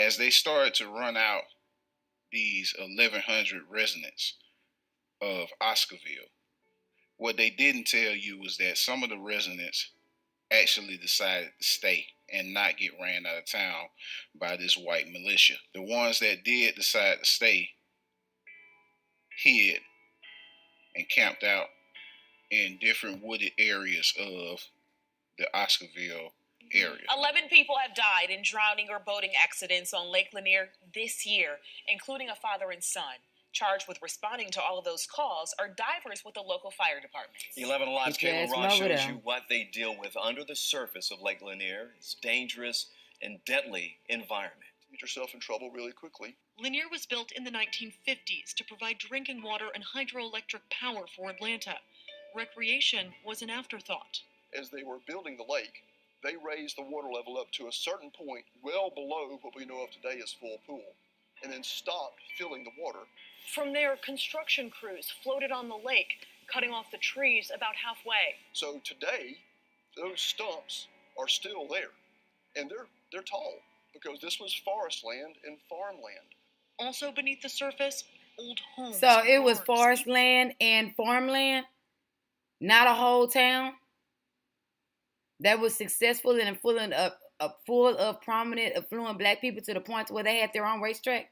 As they started to run out these 1,100 residents of Oscarville, what they didn't tell you was that some of the residents actually decided to stay and not get ran out of town by this white militia. The ones that did decide to stay hid and camped out in different wooded areas of the Oscarville area. 11 people have died in drowning or boating accidents on Lake Lanier this year, including a father and son. Charged with responding to all of those calls are divers with the local fire departments. The 11 Alive's Caitlin Ross shows you what they deal with under the surface of Lake Lanier. It's a dangerous and deadly environment. You get yourself in trouble really quickly. Lanier was built in the 1950s to provide drinking water and hydroelectric power for Atlanta. Recreation was an afterthought. As they were building the lake, they raised the water level up to a certain point well below what we know of today as full pool, and then stopped filling the water. From there, construction crews floated on the lake, cutting off the trees about halfway. So today, those stumps are still there, and they're tall because this was forest land and farmland. Also beneath the surface, old homes. So it was forest land and farmland, not a whole town that was successful and full of prominent, affluent black people to the point where they had their own racetrack.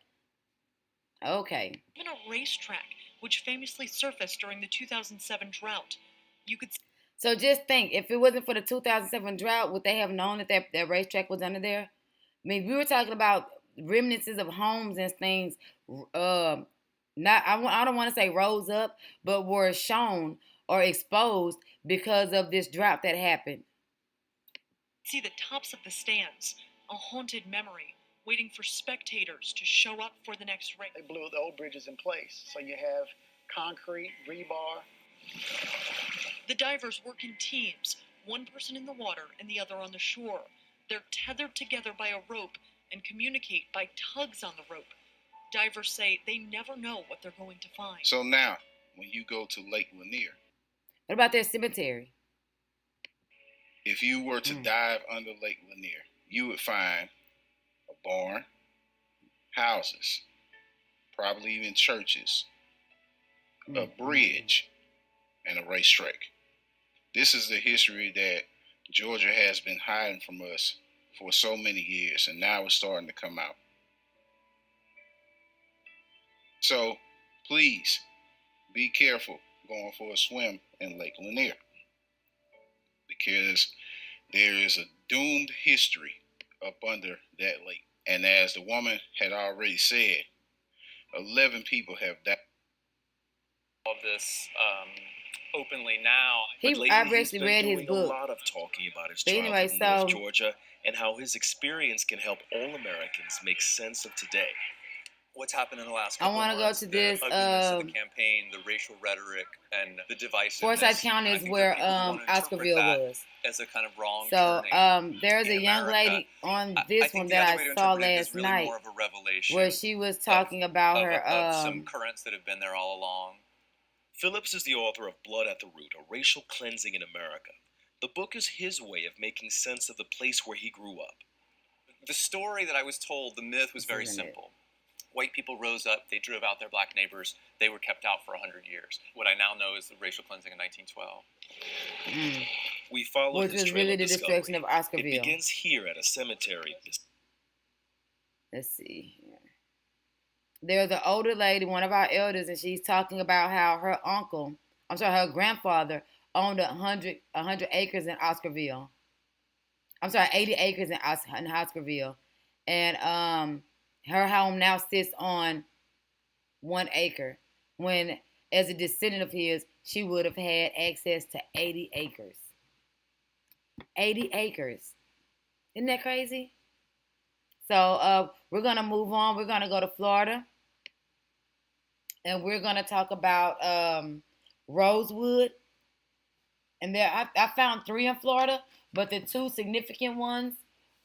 Okay. Even a racetrack, which famously surfaced during the 2007 drought. You could. So just think, if it wasn't for the 2007 drought, would they have known that that racetrack was under there? I mean, we were talking about remnants of homes and things. I don't want to say rose up, but were shown or exposed because of this drought that happened. See the tops of the stands, a haunted memory, waiting for spectators to show up for the next race. They blew the old bridges in place, so you have concrete, rebar. The divers work in teams, one person in the water and the other on the shore. They're tethered together by a rope and communicate by tugs on the rope. Divers say they never know what they're going to find. So now, when you go to Lake Lanier, what about their cemetery? If you were to dive under Lake Lanier, you would find a barn, houses, probably even churches, a bridge, and a racetrack. This is the history that Georgia has been hiding from us for so many years, and now it's starting to come out. So please be careful going for a swim in Lake Lanier, because there is a doomed history up under that lake. And as the woman had already said, 11 people have died. All this openly now. I've actually read his book. A lot of talking about his But childhood anyway, in so North Georgia and how his experience can help all Americans make sense of today. What's happened in the last I couple want of to go months, to the this. ugliness of the campaign, the racial rhetoric, and the divisiveness. Forsyth County I is think where that people want to interpret Oscarville that was. as a kind of wrong So turning there's a in young America. lady on I this think one the that other way I to saw interpret it is last really night, more of a revelation where she was talking about her of some currents that have been there all along. Phillips is the author of Blood at the Root, A Racial Cleansing in America. The book is his way of making sense of the place where he grew up. The story that I was told, the myth was very simple. White people rose up, they drove out their black neighbors, they were kept out for 100 years. What I now know is the racial cleansing in 1912. We follow Which this was trail really of the discovery. destruction of Oscarville. It begins here at a cemetery. Let's see here. There's an older lady, one of our elders, and she's talking about how her grandfather owned 100 acres in Oscarville. 80 acres in Oscarville. And her home now sits on 1 acre. When, as a descendant of his, she would have had access to 80 acres. 80 acres. Isn't that crazy? So we're going to move on. We're going to go to Florida. And we're going to talk about Rosewood. And there, I found 3 in Florida, but the 2 significant ones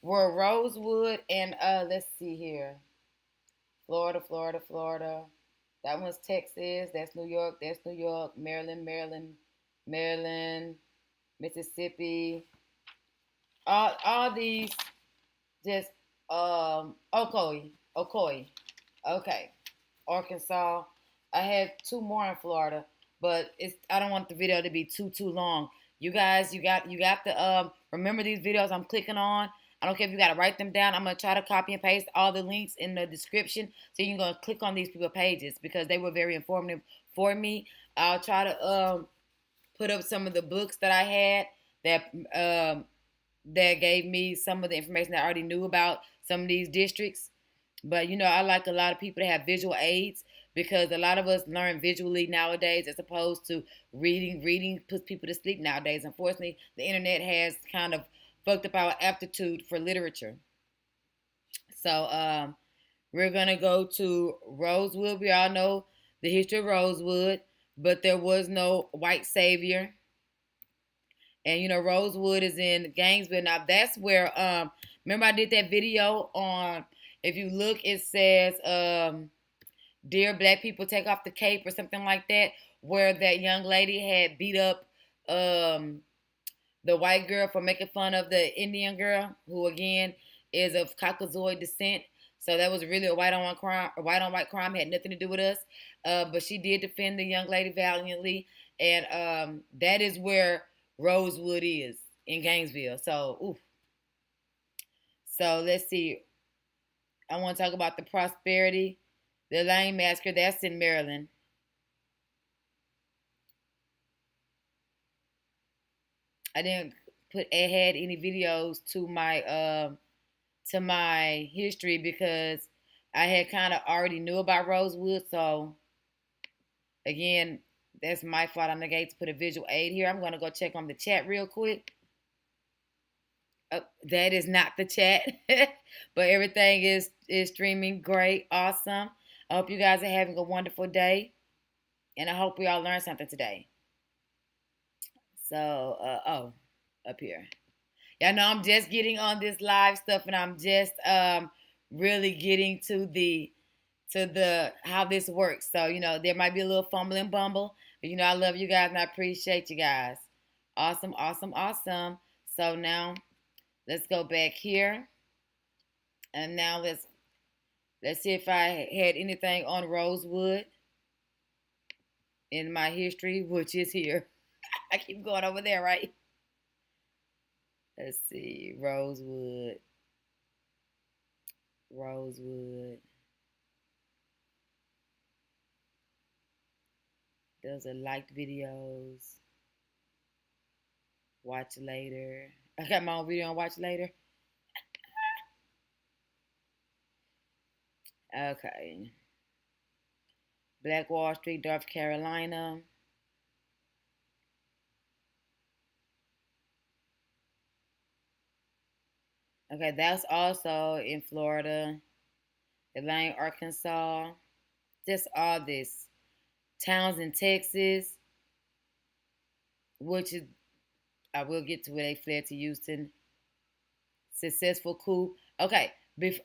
were Rosewood and let's see here. Florida. That one's Texas. That's New York. Maryland, Mississippi. All these just Ocoee. Okay. Arkansas. I have 2 more in Florida, but I don't want the video to be too long. You guys, you got the remember these videos I'm clicking on. I don't care if you got to write them down. I'm going to try to copy and paste all the links in the description so you can go click on these people's pages because they were very informative for me. I'll try to put up some of the books that I had that gave me some of the information that I already knew about some of these districts. But, I like a lot of people to have visual aids because a lot of us learn visually nowadays as opposed to reading. Reading puts people to sleep nowadays. Unfortunately, the internet has kind of fucked up our aptitude for literature. So we're going to go to Rosewood. We all know the history of Rosewood, but there was no white savior. And, Rosewood is in Gainesville. Now, that's where, remember I did that video on, if you look, it says, Dear Black People Take Off the Cape or something like that, where that young lady had beat up the white girl for making fun of the Indian girl, who again is of Caucasoid descent. So that was really a white on white crime, had nothing to do with us. But she did defend the young lady valiantly, and that is where Rosewood is in Gainesville. So let's see. I want to talk about the Prosperity, the Lane Massacre. That's in Maryland. I didn't add any videos to my history because I had kind of already knew about Rosewood. So again, that's my fault. I'm going to put a visual aid here. I'm going to go check on the chat real quick. That is not the chat, but everything is streaming great, awesome. I hope you guys are having a wonderful day, and I hope we all learned something today. So, up here. Y'all know I'm just getting on this live stuff, and I'm just really getting to the how this works. So, there might be a little fumble and bumble, but I love you guys and I appreciate you guys. Awesome. So now let's go back here, and now let's see if I had anything on Rosewood in my history, which is here. I keep going over there, right? Let's see, Rosewood. Those are liked videos. Watch later. I got my own video on watch later. Okay. Black Wall Street, North Carolina. Okay, that's also in Florida. Atlanta, Arkansas. Just all this. Towns in Texas, which is, I will get to where they fled to Houston. Successful coup. Okay,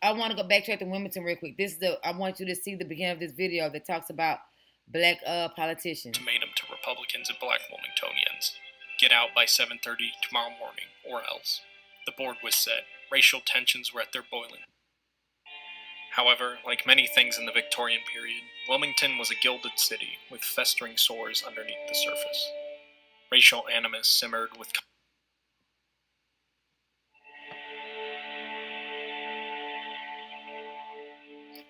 I want to go backtrack to Wilmington real quick. I want you to see the beginning of this video that talks about black politicians. Ultimatum to Republicans and black Wilmingtonians. Get out by 7:30 tomorrow morning, or else. The board was set. racial tensions were at their boiling. However, like many things in the Victorian period, Wilmington was a gilded city with festering sores underneath the surface. Racial animus simmered with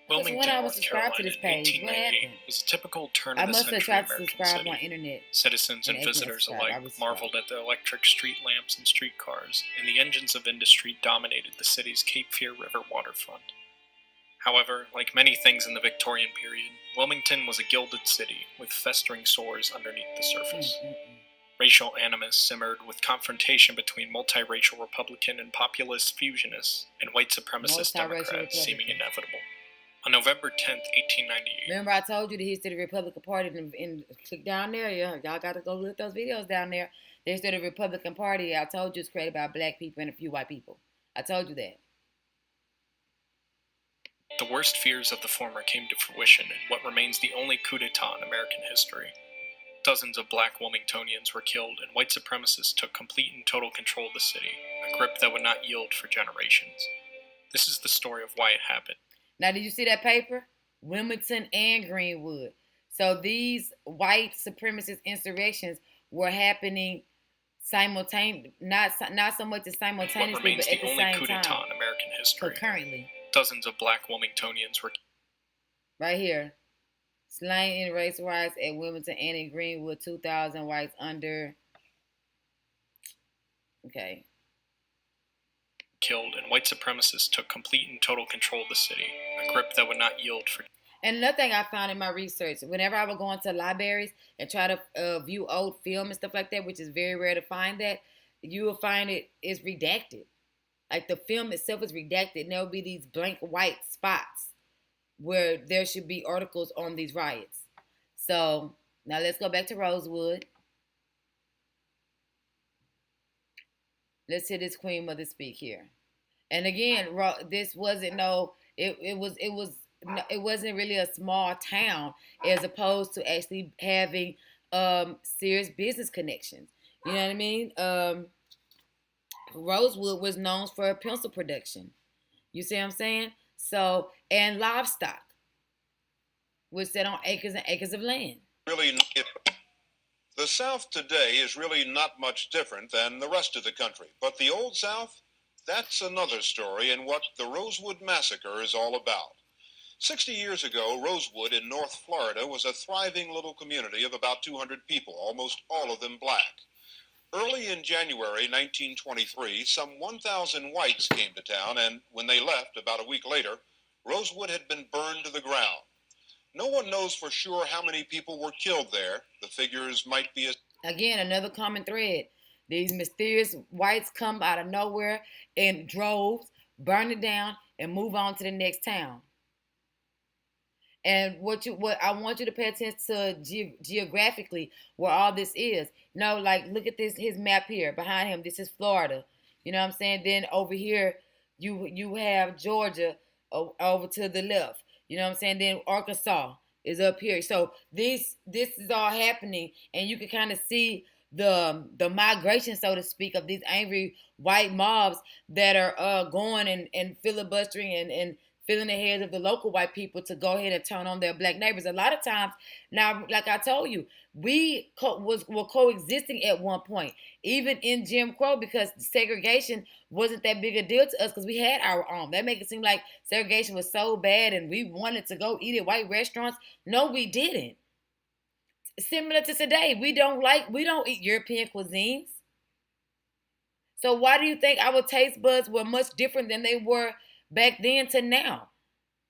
Wilmington, North Carolina, in 1898 was a typical turn-of-the-century American city. Citizens and visitors alike marveled at the electric street lamps and streetcars, and the engines of industry dominated the city's Cape Fear River waterfront. However, like many things in the Victorian period, Wilmington was a gilded city with festering sores underneath the surface. Racial animus simmered with confrontation between multiracial Republican and populist fusionists and white supremacist Democrats seeming inevitable. On November 10th, 1898. Remember I told you the history of the Republican Party and click down there. Y'all got to go look at those videos down there. The history of the Republican Party, I told you, it's created by black people and a few white people. I told you that. The worst fears of the former came to fruition in what remains the only coup d'etat in American history. Dozens of black Wilmingtonians were killed, and white supremacists took complete and total control of the city, a grip that would not yield for generations. This is the story of why it happened. Now, did you see that paper? Wilmington and Greenwood. So these white supremacist insurrections were happening simultaneously, not so much as simultaneously, but at the same time. What remains the only coup d'etat in American history. Concurrently. Dozens of black Wilmingtonians were... Right here. Slain in race riots at Wilmington and in Greenwood, 2,000 whites under... Okay. Killed, and white supremacists took complete and total control of the city, a grip that would not yield for... And another thing I found in my research, whenever I would go into libraries and try to view old film and stuff like that, which is very rare to find that, you will find it is redacted. Like the film itself is redacted, and there will be these blank white spots where there should be articles on these riots. So now let's go back to Rosewood. Let's hear this Queen Mother speak here. And again, this wasn't it wasn't really a small town as opposed to actually having serious business connections. You know what I mean? Rosewood was known for pencil production. You see what I'm saying? So, and livestock, which set on acres and acres of land. The South today is really not much different than the rest of the country. But the Old South, that's another story and what the Rosewood Massacre is all about. 60 years ago, Rosewood in North Florida was a thriving little community of about 200 people, almost all of them black. Early in January 1923, some 1,000 whites came to town, and when they left about a week later, Rosewood had been burned to the ground. No one knows for sure how many people were killed there. The figures might be... Again, another common thread. These mysterious whites come out of nowhere in droves, burn it down, and move on to the next town. And what I want you to pay attention to geographically where all this is. Like look at his map here behind him. This is Florida. You know what I'm saying? Then over here you have Georgia over to the left. You know what I'm saying? Then Arkansas is up here. So this is all happening, and you can kind of see the migration, so to speak, of these angry white mobs that are going and filibustering and filling the heads of the local white people to go ahead and turn on their black neighbors. A lot of times, now, like I told you, we were coexisting at one point, even in Jim Crow, because segregation wasn't that big a deal to us because we had our own. That makes it seem like segregation was so bad and we wanted to go eat at white restaurants. No, we didn't. Similar to today, we don't eat European cuisines. So why do you think our taste buds were much different than they were back then to now?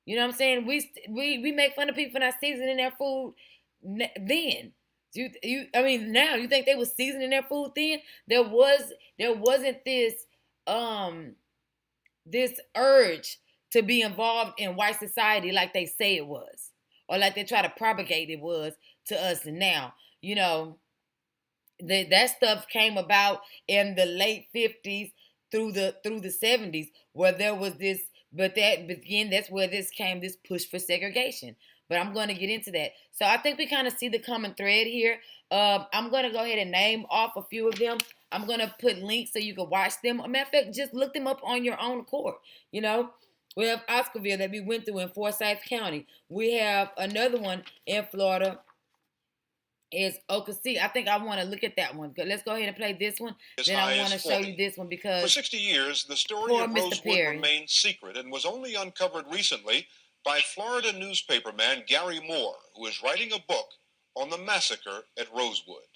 You know what I'm saying? We make fun of people for not seasoning their food then. Now you think they were seasoning their food then? There wasn't this this urge to be involved in white society like they say it was, or like they try to propagate it was to us now. You know, that stuff came about in the late 50s through the 70s, where there was this, that's where this push for segregation. But I'm going to get into that. So I think we kind of see the common thread here. I'm going to go ahead and name off a few of them. I'm going to put links so you can watch them. Matter of fact, just look them up on your own accord. You know, we have Oscarville that we went through in Forsyth County. We have another one in Florida. Is Okasee. I think I want to look at that one. Let's go ahead and play this one. Then I want to show you this one because for 60 years, the story of Rosewood remained secret and was only uncovered recently by Florida newspaperman Gary Moore, who is writing a book on the massacre at Rosewood.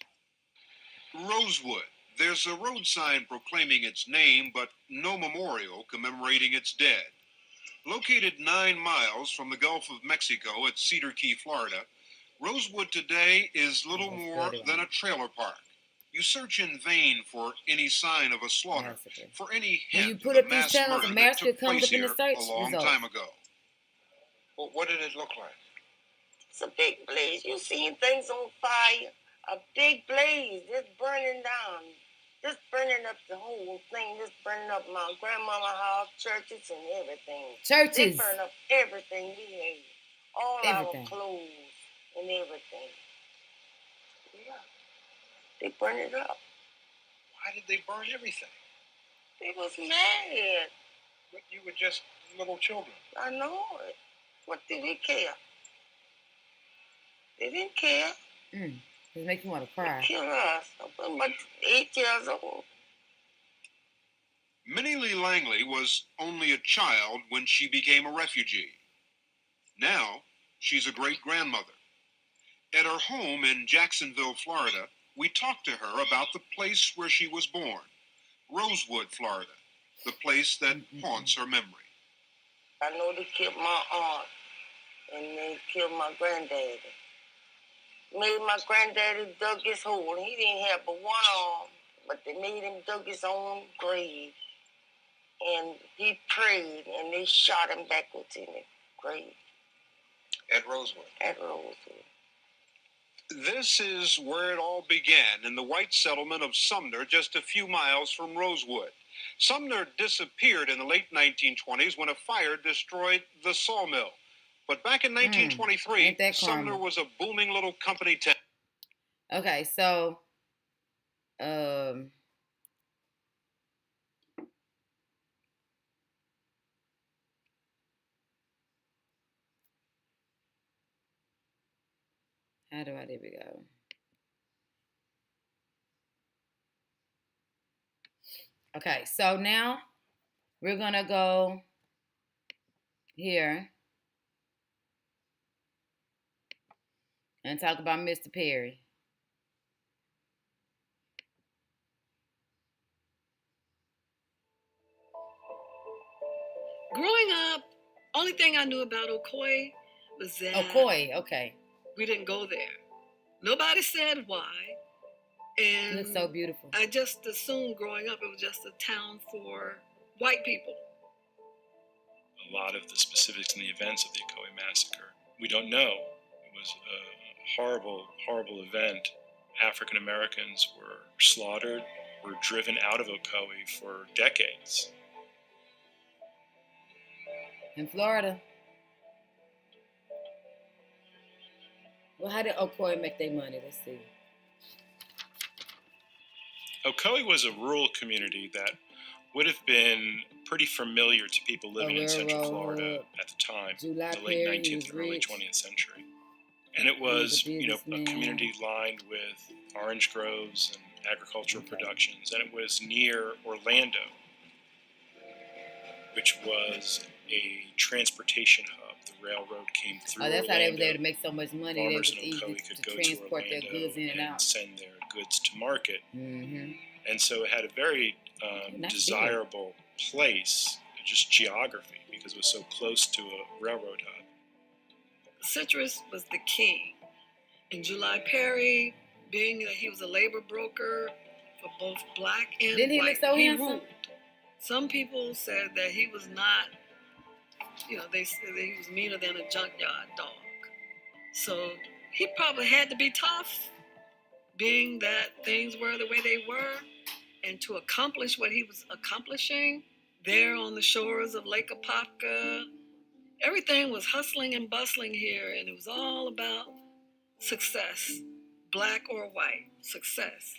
Rosewood. There's a road sign proclaiming its name, but no memorial commemorating its dead. Located 9 miles from the Gulf of Mexico at Cedar Key, Florida, Rosewood today is little more than a trailer park. You search in vain for any sign of a slaughter, for any hint of a mass murder that took place here a long time ago. Well, what did it look like? It's a big blaze. You seen things on fire. A big blaze, just burning down. Just burning up the whole thing. Just burning up my grandmama's house, churches, and everything. Churches. They burn up everything we had. All our clothes. And everything. Yeah. They burned it up. Why did they burn everything? They was mad. But you were just little children. I know it. What did they care? They didn't care. It makes me want to cry. They killed us. I was 8 years old. Minnie Lee Langley was only a child when she became a refugee. Now, she's a great-grandmother. At her home in Jacksonville, Florida, we talked to her about the place where she was born, Rosewood, Florida, the place that haunts her memory. I know they killed my aunt, and they killed my granddaddy. Made my granddaddy dug his hole. He didn't have but one arm, but they made him dug his own grave. And he prayed, and they shot him backwards in the grave. At Rosewood? At Rosewood. This is where it all began, in the white settlement of Sumner, just a few miles from Rosewood. Sumner disappeared in the late 1920s when a fire destroyed the sawmill. But back in 1923, Sumner was a booming little company town. Okay, so, there we go. Okay, so now we're going to go here and talk about Mr. Perry. Growing up, only thing I knew about Ocoee was that... Ocoee, okay. We didn't go there. Nobody said why. And it looks so beautiful. I just assumed growing up it was just a town for white people. A lot of the specifics and the events of the Ocoee massacre, we don't know. It was a horrible, horrible event. African Americans were slaughtered, were driven out of Ocoee for decades. In Florida. Well, how did Ocoee make their money? Let's see. Ocoee was a rural community that would have been pretty familiar to people living in Central Florida at the time, in the late 19th and early 20th century. And it was, a community lined with orange groves and agricultural productions, and it was near Orlando, which was a transportation hub. The railroad came through. Oh, that's Orlando. how they were able to make so much money. Farmers it was easy could to go transport to their goods in and out. Send their goods to market. Mm-hmm. And so it had a very desirable place, just geography, because it was so close to a railroad hub. Citrus was the king. And July Perry, being that he was a labor broker for both black and Didn't he white, look so he handsome? ruled. Some people said that he was not, they said that he was meaner than a junkyard dog. So he probably had to be tough, being that things were the way they were, and to accomplish what he was accomplishing there on the shores of Lake Apopka. Everything was hustling and bustling here, and it was all about success, black or white, success.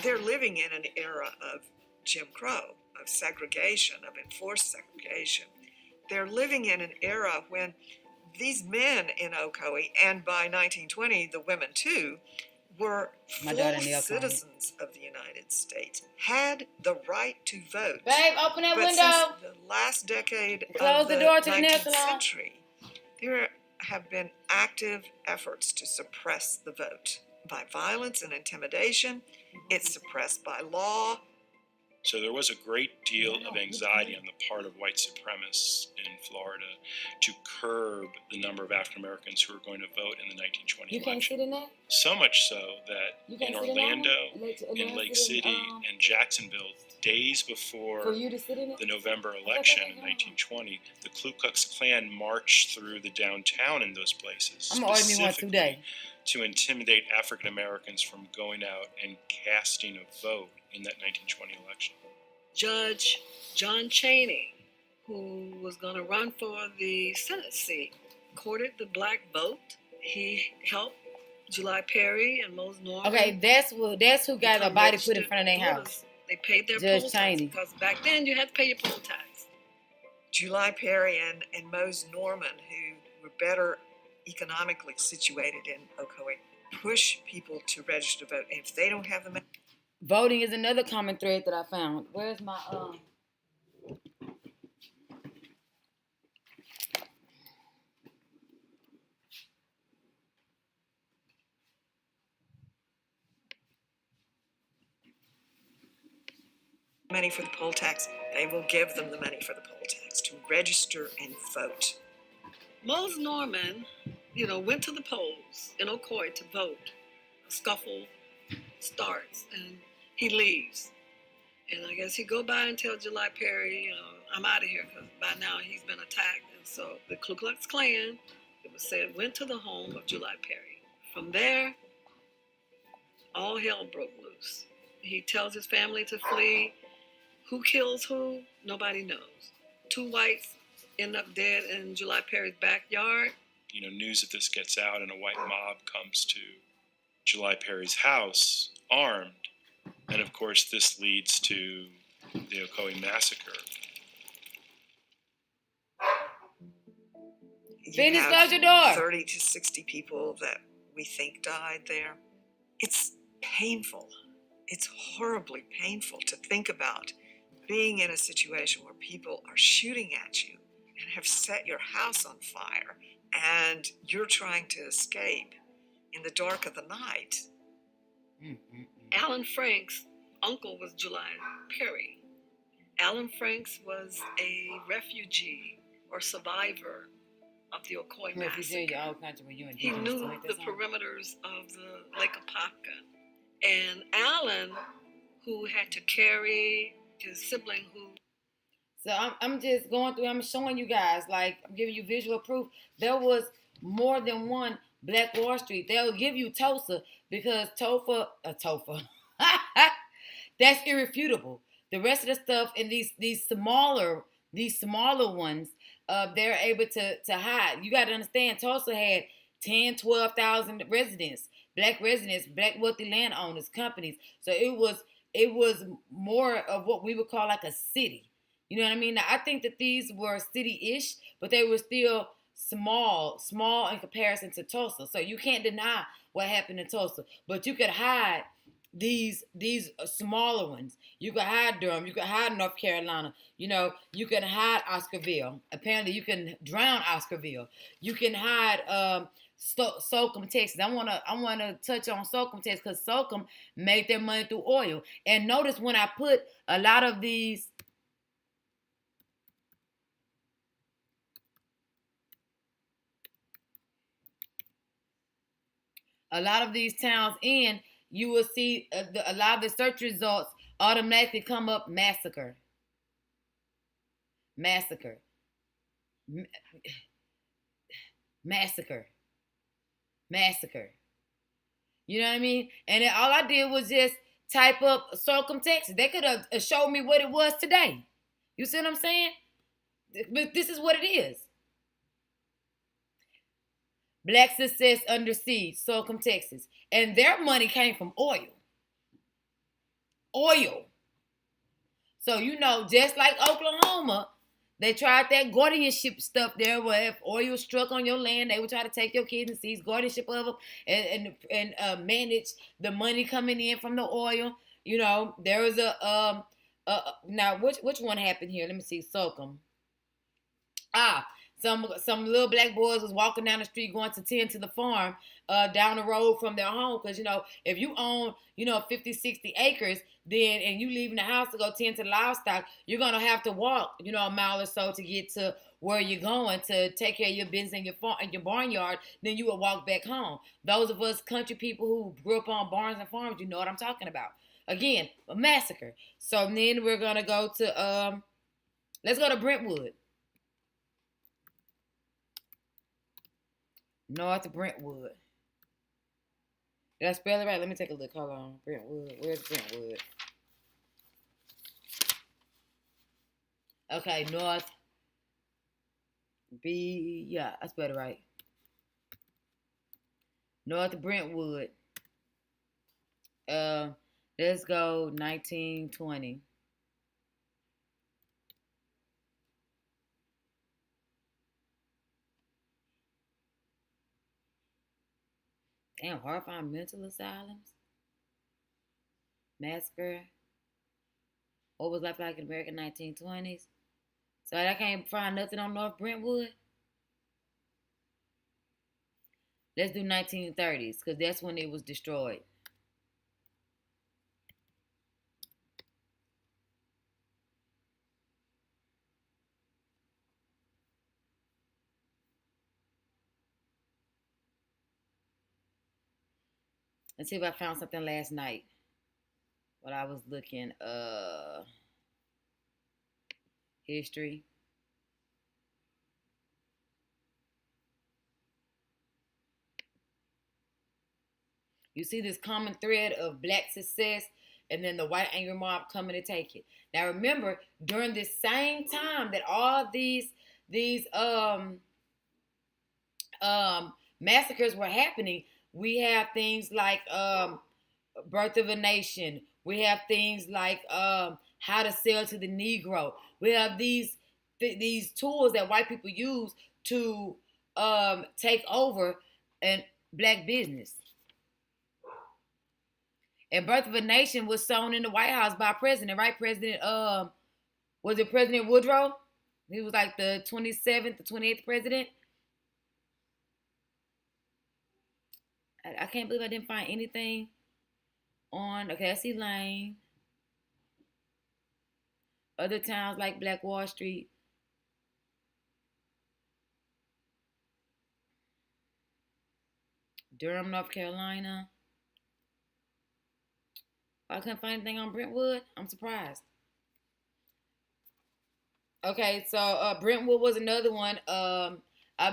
they're living in an era of Jim Crow, of segregation, of enforced segregation. They're living in an era when these men in Ocoee, and by 1920, the women too, were full citizens of the United States, had the right to vote. Babe, open that window. Since the last decade of the 19th century, there have been active efforts to suppress the vote by violence and intimidation. It's suppressed by law. So there was a great deal of anxiety on the part of white supremacists in Florida to curb the number of African Americans who were going to vote in the 1920 election. You can't sit in that? So much so that in Orlando, in Lake City, and Jacksonville, days before the November election in 1920, the Ku Klux Klan marched through the downtown in those places specifically to intimidate African Americans from going out and casting a vote in that 1920 election. Judge John Chaney, who was going to run for the Senate seat, courted the black vote. He helped July Perry and Mose Norman. Okay, that's who got a body put in front of their house. They paid their poll tax because back then you had to pay your poll tax. July Perry and Mose Norman, who were better economically situated in Ocoee, push people to register to vote. And if they don't have the money, voting is another common thread that I found. Where's my money for the poll tax, they will give them the money for the poll tax to register and vote. Mose Norman, went to the polls in Ocoee to vote. A scuffle starts and he leaves. And I guess he go by and tell July Perry, I'm out of here because by now he's been attacked. And so the Ku Klux Klan, it was said, went to the home of July Perry. From there, all hell broke loose. He tells his family to flee. Who kills who? Nobody knows. 2 whites end up dead in July Perry's backyard. News of this gets out and a white mob comes to July Perry's house, armed. And of course, this leads to the Ocoee massacre. Phoenix, close your door. 30 to 60 people that we think died there. It's painful. It's horribly painful to think about being in a situation where people are shooting at you and have set your house on fire and you're trying to escape in the dark of the night. Alan Frank's uncle was July Perry. Alan Franks was a refugee or survivor of the Ocoee massacre. He knew the perimeters of the Lake Apopka. And Alan, who had to carry his sibling who... So I'm just going through, I'm showing you guys, I'm giving you visual proof. There was more than one Black Wall Street. They'll give you Tulsa because Topher, that's irrefutable. The rest of the stuff in these smaller ones, they're able to hide. You got to understand, Tulsa had 10, 12,000 residents, black wealthy landowners, companies. So it was more of what we would call like a city. You know what I mean? Now, I think that these were city-ish, but they were still small in comparison to Tulsa. So you can't deny what happened in Tulsa, but you could hide these smaller ones. You could hide Durham. You could hide North Carolina. You can hide Oscarville. Apparently, you can drown Oscarville. You can hide Slocum, Texas. I wanna touch on Slocum, Texas, because Slocum made their money through oil. And notice when I put a lot of these. A lot of these towns in, you will see a lot of the search results automatically come up massacre. Massacre. Massacre. Massacre. You know what I mean? And then all I did was just type up Slocum, Texas. They could have showed me what it was today. You see what I'm saying? But this is what it is. Black success under siege, Slocum, Texas. And their money came from oil. oil. So, just like Oklahoma, they tried that guardianship stuff there where if oil struck on your land, they would try to take your kids and seize guardianship of them and manage the money coming in from the oil. There was now which one happened here? Let me see. Slocum. Some little black boys was walking down the street going to tend to the farm down the road from their home. Because, if you own, 50, 60 acres, then and you leaving the house to go tend to livestock, you're going to have to walk, a mile or so to get to where you're going to take care of your business in your farm, in your barnyard. Then you will walk back home. Those of us country people who grew up on barns and farms, you know what I'm talking about. Again, a massacre. So then we're going to go to, let's go to Brentwood. North Brentwood. Did I spell it right? Let me take a look. Hold on. Brentwood. Where's Brentwood? Okay, North B. Yeah, I spelled it right. North Brentwood. Let's go 1920. Damn, hard to find mental asylums. Massacre. What was life like in America in 1920s? So I can't find nothing on North Brentwood. Let's do 1930s, because that's when it was destroyed. Let's see if I found something last night while I was looking. History. You see this common thread of black success and then the white angry mob coming to take it. Now remember, during this same time that all these massacres were happening, we have things like Birth of a Nation. We have things like How to Sell to the Negro. We have these tools that white people use to take over and black business. And Birth of a Nation was sown in the White House by President, right? Was it President Woodrow? He was like the 27th, the 28th president. I can't believe I didn't find anything on, okay, I see Lane. Other towns like Black Wallstreet. Durham, North Carolina. I couldn't find anything on Brentwood. I'm surprised. Okay, so Brentwood was another one. I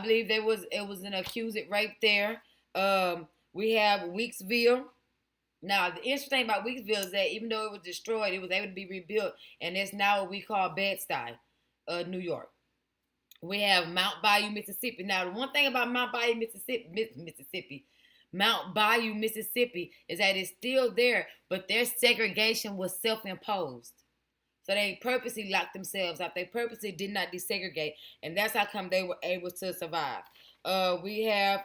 believe it was an accused rape there. We have Weeksville. Now, the interesting thing about Weeksville is that even though it was destroyed, it was able to be rebuilt, and that's now what we call Bed-Stuy, New York. We have Mount Bayou, Mississippi. Now, the one thing about Mount Bayou, Mississippi is that it's still there, but their segregation was self-imposed. So they purposely locked themselves out. They purposely did not desegregate, and that's how come they were able to survive. We have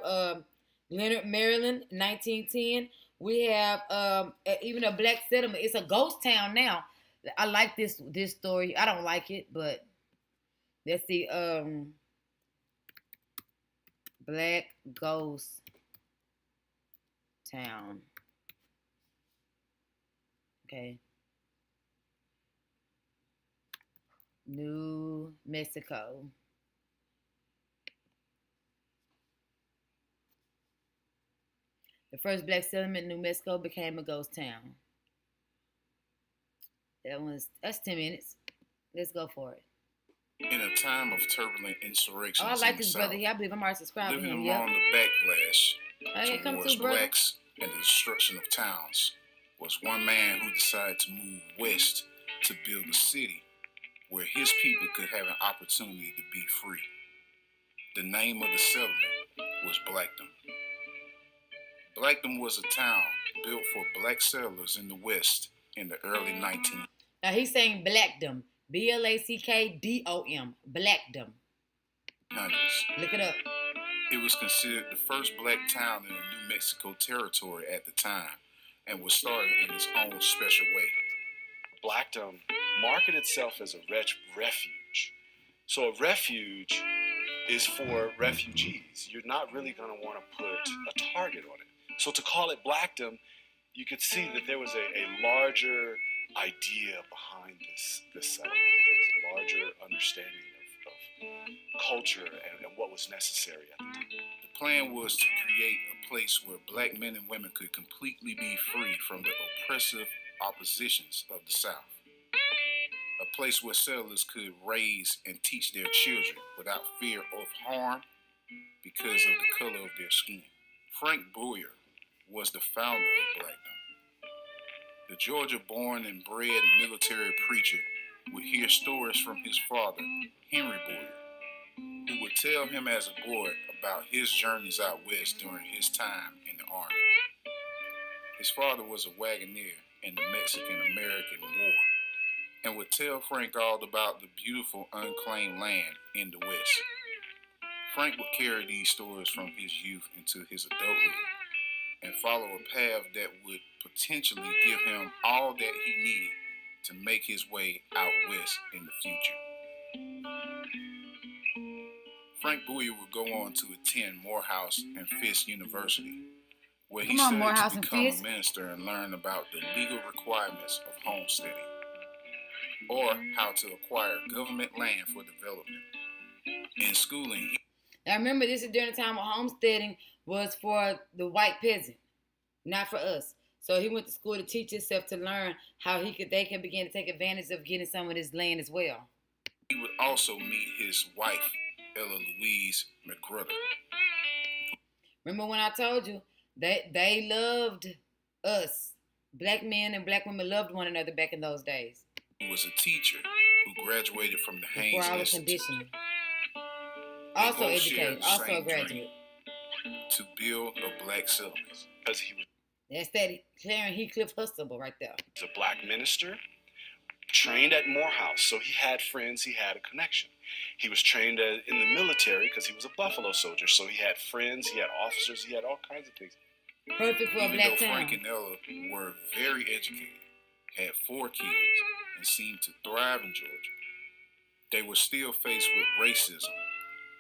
Leonard, Maryland, 1910. We have even a black settlement. It's a ghost town now. I like this story. I don't like it, but let's see. Black ghost town. Okay. New Mexico. The first black settlement in New Mexico became a ghost town. That's 10 minutes. Let's go for it. In a time of turbulent insurrections, I like this brother here. I believe I'm already subscribed to him. Living among the backlash towards blacks and the destruction of towns was one man who decided to move west to build a city where his people could have an opportunity to be free. The name of the settlement was Blackdom. Blackdom was a town built for black settlers in the West in the early 1900s. Now he's saying blackdom. Blackdom. Blackdom. Look it up. It was considered the first black town in the New Mexico territory at the time and was started in its own special way. Blackdom marketed itself as a refuge. So a refuge is for refugees. You're not really going to want to put a target on it. So to call it Blackdom, you could see that there was a larger idea behind this settlement. There was a larger understanding of culture and what was necessary at the time. The plan was to create a place where black men and women could completely be free from the oppressive oppositions of the South. A place where settlers could raise and teach their children without fear of harm because of the color of their skin. Frank Boyer was the founder of Blackdom. The Georgia-born and bred military preacher would hear stories from his father, Henry Boyer, who would tell him as a boy about his journeys out west during his time in the Army. His father was a wagoner in the Mexican-American War and would tell Frank all about the beautiful unclaimed land in the West. Frank would carry these stories from his youth into his adulthood and follow a path that would potentially give him all that he needed to make his way out west in the future. Frank Boyer would go on to attend Morehouse and Fisk University, where he studied to become a minister and learn about the legal requirements of homesteading, or how to acquire government land for development. In schooling, now remember, this is during the time when homesteading was for the white peasant, not for us. So he went to school to teach himself, to learn how they can begin to take advantage of getting some of this land as well. He would also meet his wife, Ella Louise McGruder. Remember when I told you they loved us? Black men and black women loved one another back in those days. He was a teacher who graduated from the Haynes Institute. Also educated, also a graduate. To build a black settlement. Because he was. That's that Clarence Heathcliff Huxtable right there. He's a black minister, trained at Morehouse, so he had friends, he had a connection. He was trained in the military because he was a Buffalo soldier, so he had friends, he had officers, he had all kinds of things. Perfect for a black town. Frank and Ella were very educated, had 4 kids, and seemed to thrive in Georgia, they were still faced with racism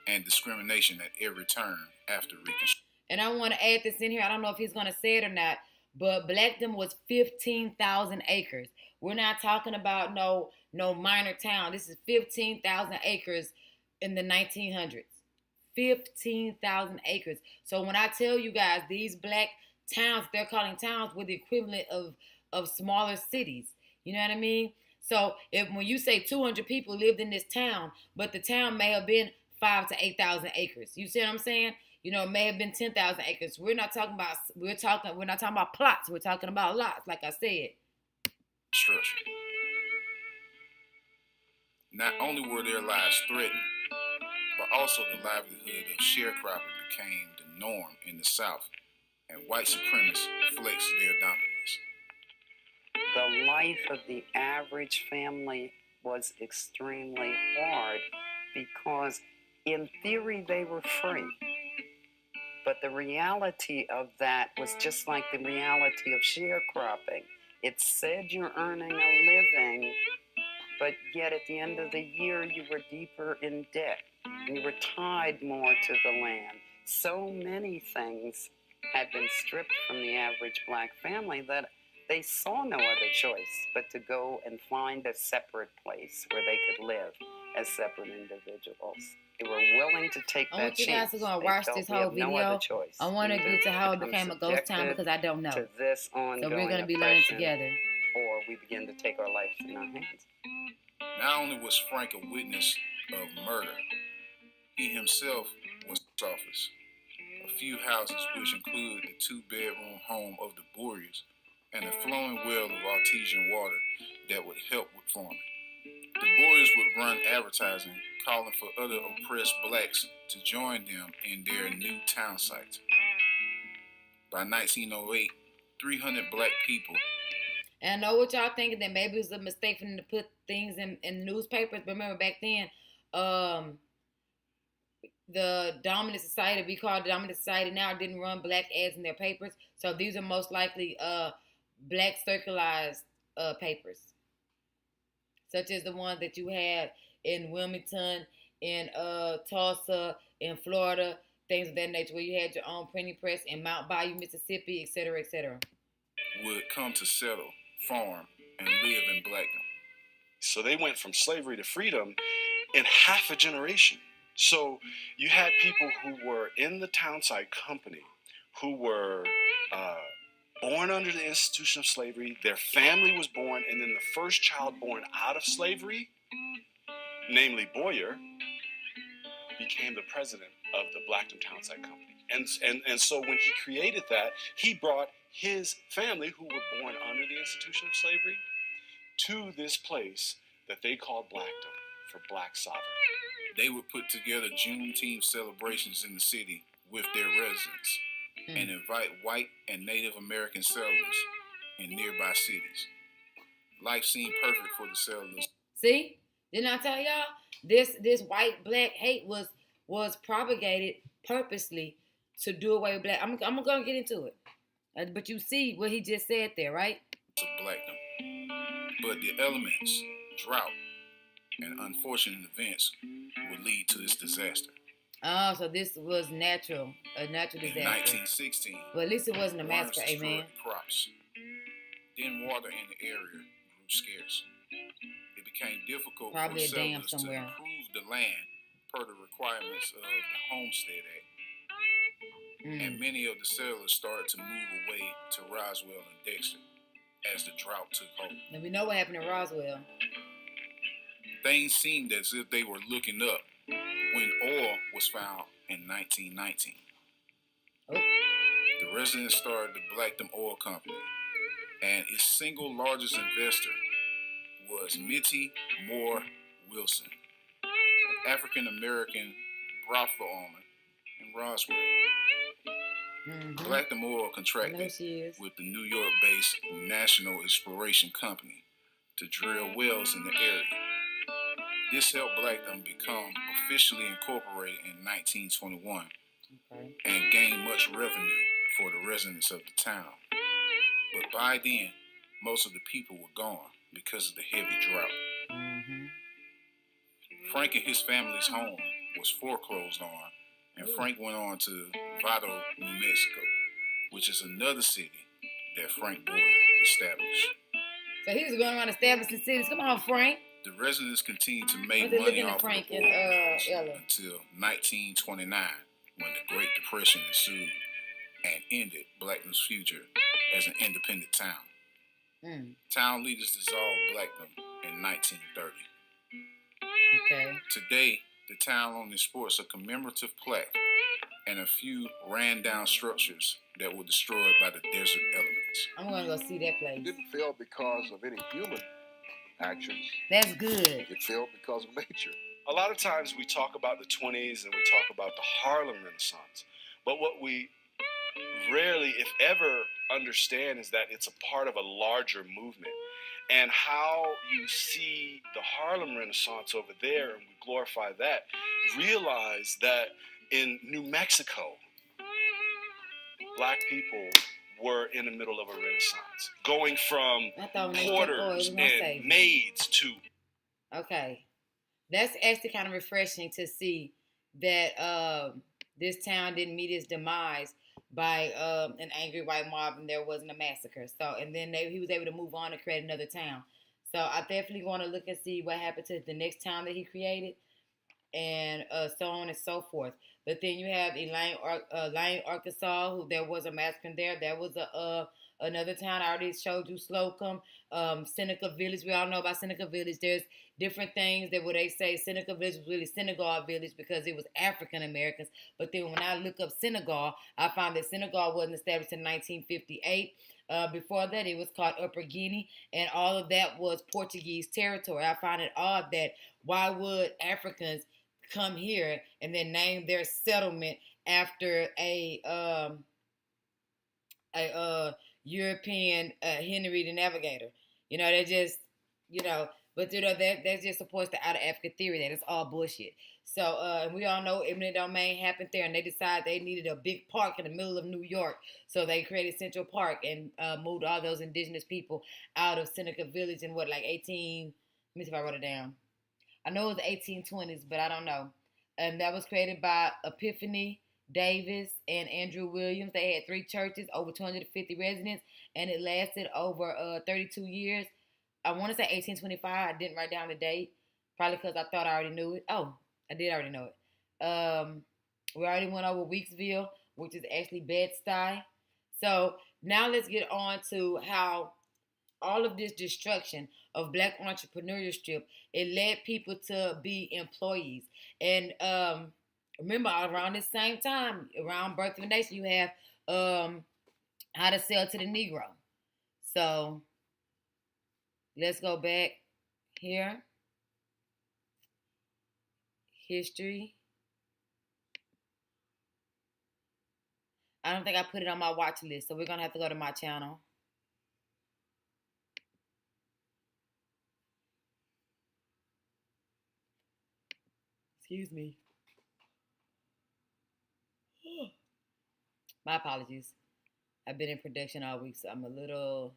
and discrimination at every turn after Reconstruction. And I want to add this in here. I don't know if he's going to say it or not, but Blackdom was 15,000 acres. We're not talking about no minor town. This is 15,000 acres in the 1900s. 15,000 acres. So when I tell you guys, these black towns, they're calling towns, were the equivalent of smaller cities. You know what I mean? So when you say 200 people lived in this town, but the town may have been 5,000 to 8,000 acres. You see what I'm saying? You know, it may have been 10,000 acres. We're not talking about plots. We're talking about lots, like I said. Construction. Not only were their lives threatened, but also the livelihood of sharecropping became the norm in the South, and white supremacists flexed their dominance. The life of the average family was extremely hard because, in theory, they were free. But the reality of that was just like the reality of sharecropping. It said you're earning a living, but yet at the end of the year you were deeper in debt. You were tied more to the land. So many things had been stripped from the average black family that they saw no other choice but to go and find a separate place where they could live as separate individuals. They were willing to take that chance. I want you guys to go and watch this whole video. I want to get to how it became a ghost town because I don't know. To this ongoing so we're going to be learning together. Or we begin to take our lives in our hands. Not only was Frank a witness of murder, he himself was in office. A few houses, which included the 2-bedroom home of the Boyers and a flowing well of artesian water that would help with farming. The Boyers would run advertising calling for other oppressed blacks to join them in their new town site. By 1908, 300 black people. And I know what y'all thinking, that maybe it was a mistake for them to put things in newspapers. But remember back then, the dominant society, we call it the dominant society now, didn't run black ads in their papers. So these are most likely black circularized papers, such as the ones that you had in Wilmington, in Tulsa, in Florida, things of that nature, where you had your own printing press in Mount Bayou, Mississippi, et cetera, et cetera. Would come to settle, farm, and live in Blackdom. So they went from slavery to freedom in half a generation. So you had people who were in the townsite company, who were born under the institution of slavery. Their family was born, and then the first child born out of slavery, namely Boyer, became the president of the Blackdom Townsite Company. And so when he created that, he brought his family, who were born under the institution of slavery, to this place that they called Blackdom for Black sovereignty. They would put together Juneteenth celebrations in the city with their residents and invite white and Native American settlers in nearby cities. Life seemed perfect for the settlers. See? Didn't I tell y'all? This white-black hate was propagated purposely to do away with black. I'm going to get into it. But you see what he just said there, right? To Blackdom. But the elements, drought, and unfortunate events would lead to this disaster. Oh, so this was a natural disaster. In 1916, but at least it wasn't a massacre, amen. Crops. Then water in the area grew scarce. It became difficult for the settlers to improve the land per the requirements of the Homestead Act. And many of the settlers started to move away to Roswell and Dexter as the drought took hold. And we know what happened in Roswell. Things seemed as if they were looking up when oil was found in 1919. Oh. The residents started the Blackdom Oil Company, and its single largest investor was Mittie Moore Wilson, an African-American brothel owner in Roswell. Blackdom Oil contracted with the New York-based National Exploration Company to drill wells in the area. This helped Blackdom become officially incorporated in 1921 and gain much revenue for the residents of the town. But by then, most of the people were gone because of the heavy drought. Frank and his family's home was foreclosed on, and Frank went on to Vado, New Mexico, which is another city that Frank Boyer established. So he was going around establishing cities. Come on, Frank. The residents continued to make money off of the oil until 1929, when the Great Depression ensued and ended Blackdom's future as an independent town. Town leaders dissolved Blackdom in 1930. Okay. Today, the town only sports a commemorative plaque and a few ran-down structures that were destroyed by the desert elements. I'm going to go see that place. It didn't fail because of any human actions. That's good. It failed because of nature. A lot of times we talk about the 20s and we talk about the Harlem Renaissance, but what we rarely, if ever, understand is that it's a part of a larger movement. And how you see the Harlem Renaissance over there, and we glorify that, realize that in New Mexico, Black people were in the middle of a renaissance, going from porters and maids to... Okay. That's actually kind of refreshing to see that this town didn't meet its demise by an angry white mob and there wasn't a massacre. So, and then he was able to move on and create another town. So I definitely want to look and see what happened to the next town that he created, and so on and so forth. But then you have Elaine, Arkansas, who there was a massacre there. There was another town. I already showed you Slocum, Seneca Village. We all know about Seneca Village. There's different things that where they say Seneca Village was really Senegal Village because it was African Americans. But then when I look up Senegal, I found that Senegal wasn't established in 1958. Before that, it was called Upper Guinea, and all of that was Portuguese territory. I find it odd that why would Africans come here and then name their settlement after a European Henry the Navigator. They're just, but that just supports the out of Africa theory that it's all bullshit. So we all know eminent domain happened there, and they decided they needed a big park in the middle of New York, so they created Central Park and moved all those indigenous people out of Seneca Village in what, like 18? Let me see if I wrote it down. I know it was the 1820s, but I don't know. And that was created by Epiphany Davis and Andrew Williams. They had 3 churches, over 250 residents, and it lasted over 32 years. I want to say 1825. I didn't write down the date, probably because I thought I already knew it. Oh, I did already know it. We already went over Weeksville, which is actually Bed-Stuy. So now let's get on to how all of this destruction of Black entrepreneurship, it led people to be employees. And remember, around this same time, around Birth of a Nation, you have How to Sell to the Negro. So let's go back here. History. I don't think I put it on my watch list, so we're going to have to go to my channel. Excuse me. My apologies. I've been in production all week, so I'm a little...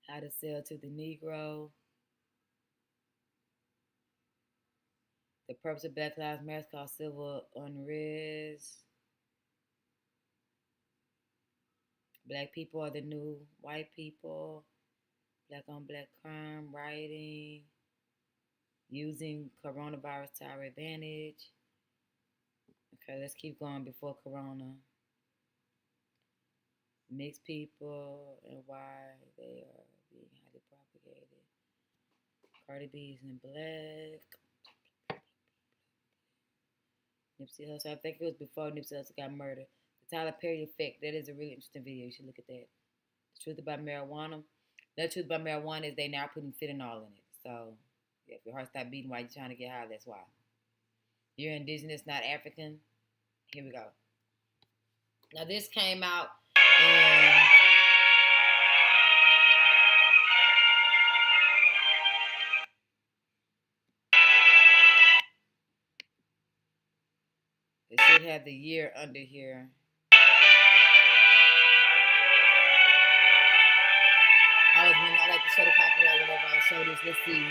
How to Sell to the Negro. The purpose of Black Lives Matter caused civil unrest. Black people are the new white people. Black on black crime, rioting. Using coronavirus to our advantage. Okay, let's keep going before Corona. Mixed people and why they are being highly propagated. Cardi B is in black. Nipsey Hussle, I think it was before Nipsey Hussle got murdered. The Tyler Perry Effect, that is a really interesting video. You should look at that. The Truth About Marijuana. The truth about marijuana is they now putting fentanyl in it. So, yeah, if your heart stopped beating while you're trying to get high, that's why. You're indigenous, not African. Here we go. Now, this came out in... It should have the year under here. I like to show the copyright whenever I show this. Let's see.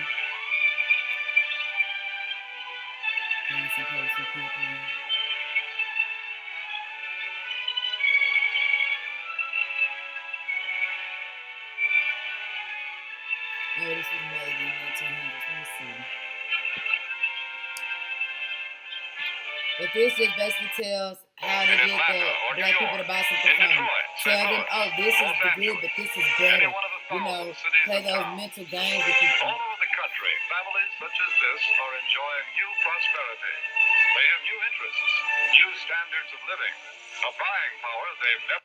Oh, this was made in 1900s. Let me see. But this just basically tells how to get the Black people to buy something from you. Tell them, oh, this is the good, but this is better. Play those mental games with people. All over the country, families such as this are enjoying new prosperity. They have new interests, new standards of living, a buying power they've never...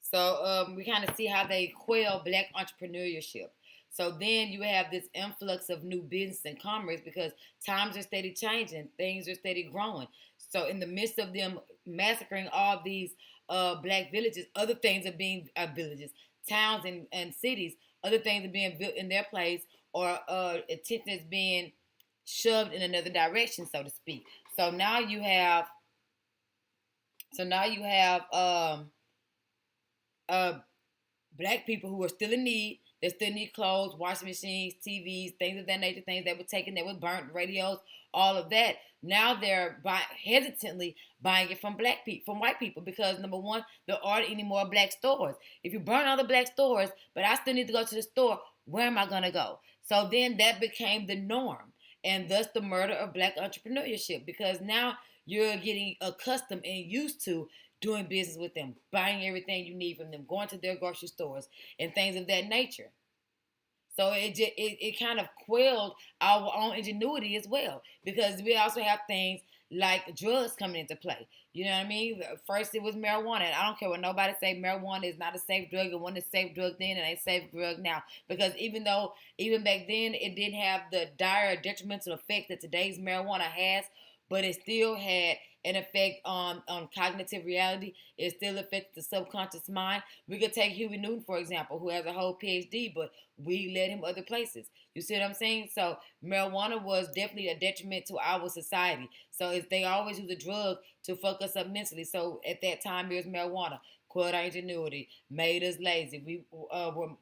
So we kind of see how they quell Black entrepreneurship. So then you have this influx of new business and commerce because times are steady changing, things are steady growing. So in the midst of them massacring all these Black villages, other things are being villages, towns and cities, other things are being built in their place, or attention is being shoved in another direction, so to speak. So now you have Black people who are still in need. They still need clothes, washing machines, TVs, things of that nature, things that were taken, that were burnt, radios, all of that. Now they're hesitantly buying it from white people because, number one, there aren't any more Black stores. If you burn all the Black stores, but I still need to go to the store, where am I going to go? So then that became the norm, and thus the murder of Black entrepreneurship, because now you're getting accustomed and used to doing business with them, buying everything you need from them, going to their grocery stores, and things of that nature. So it kind of quelled our own ingenuity as well, because we also have things like drugs coming into play. You know what I mean? First it was marijuana, and I don't care what nobody say, marijuana is not a safe drug. It wasn't a safe drug then, and ain't a safe drug now. Because even back then it didn't have the dire detrimental effects that today's marijuana has, but it still had an effect on cognitive reality. It still affects the subconscious mind. We could take Huey Newton, for example, who has a whole PhD, but we led him other places. You see what I'm saying? So marijuana was definitely a detriment to our society. So they always use a drug to fuck us up mentally. So at that time, it was marijuana. Quelled our ingenuity, made us lazy.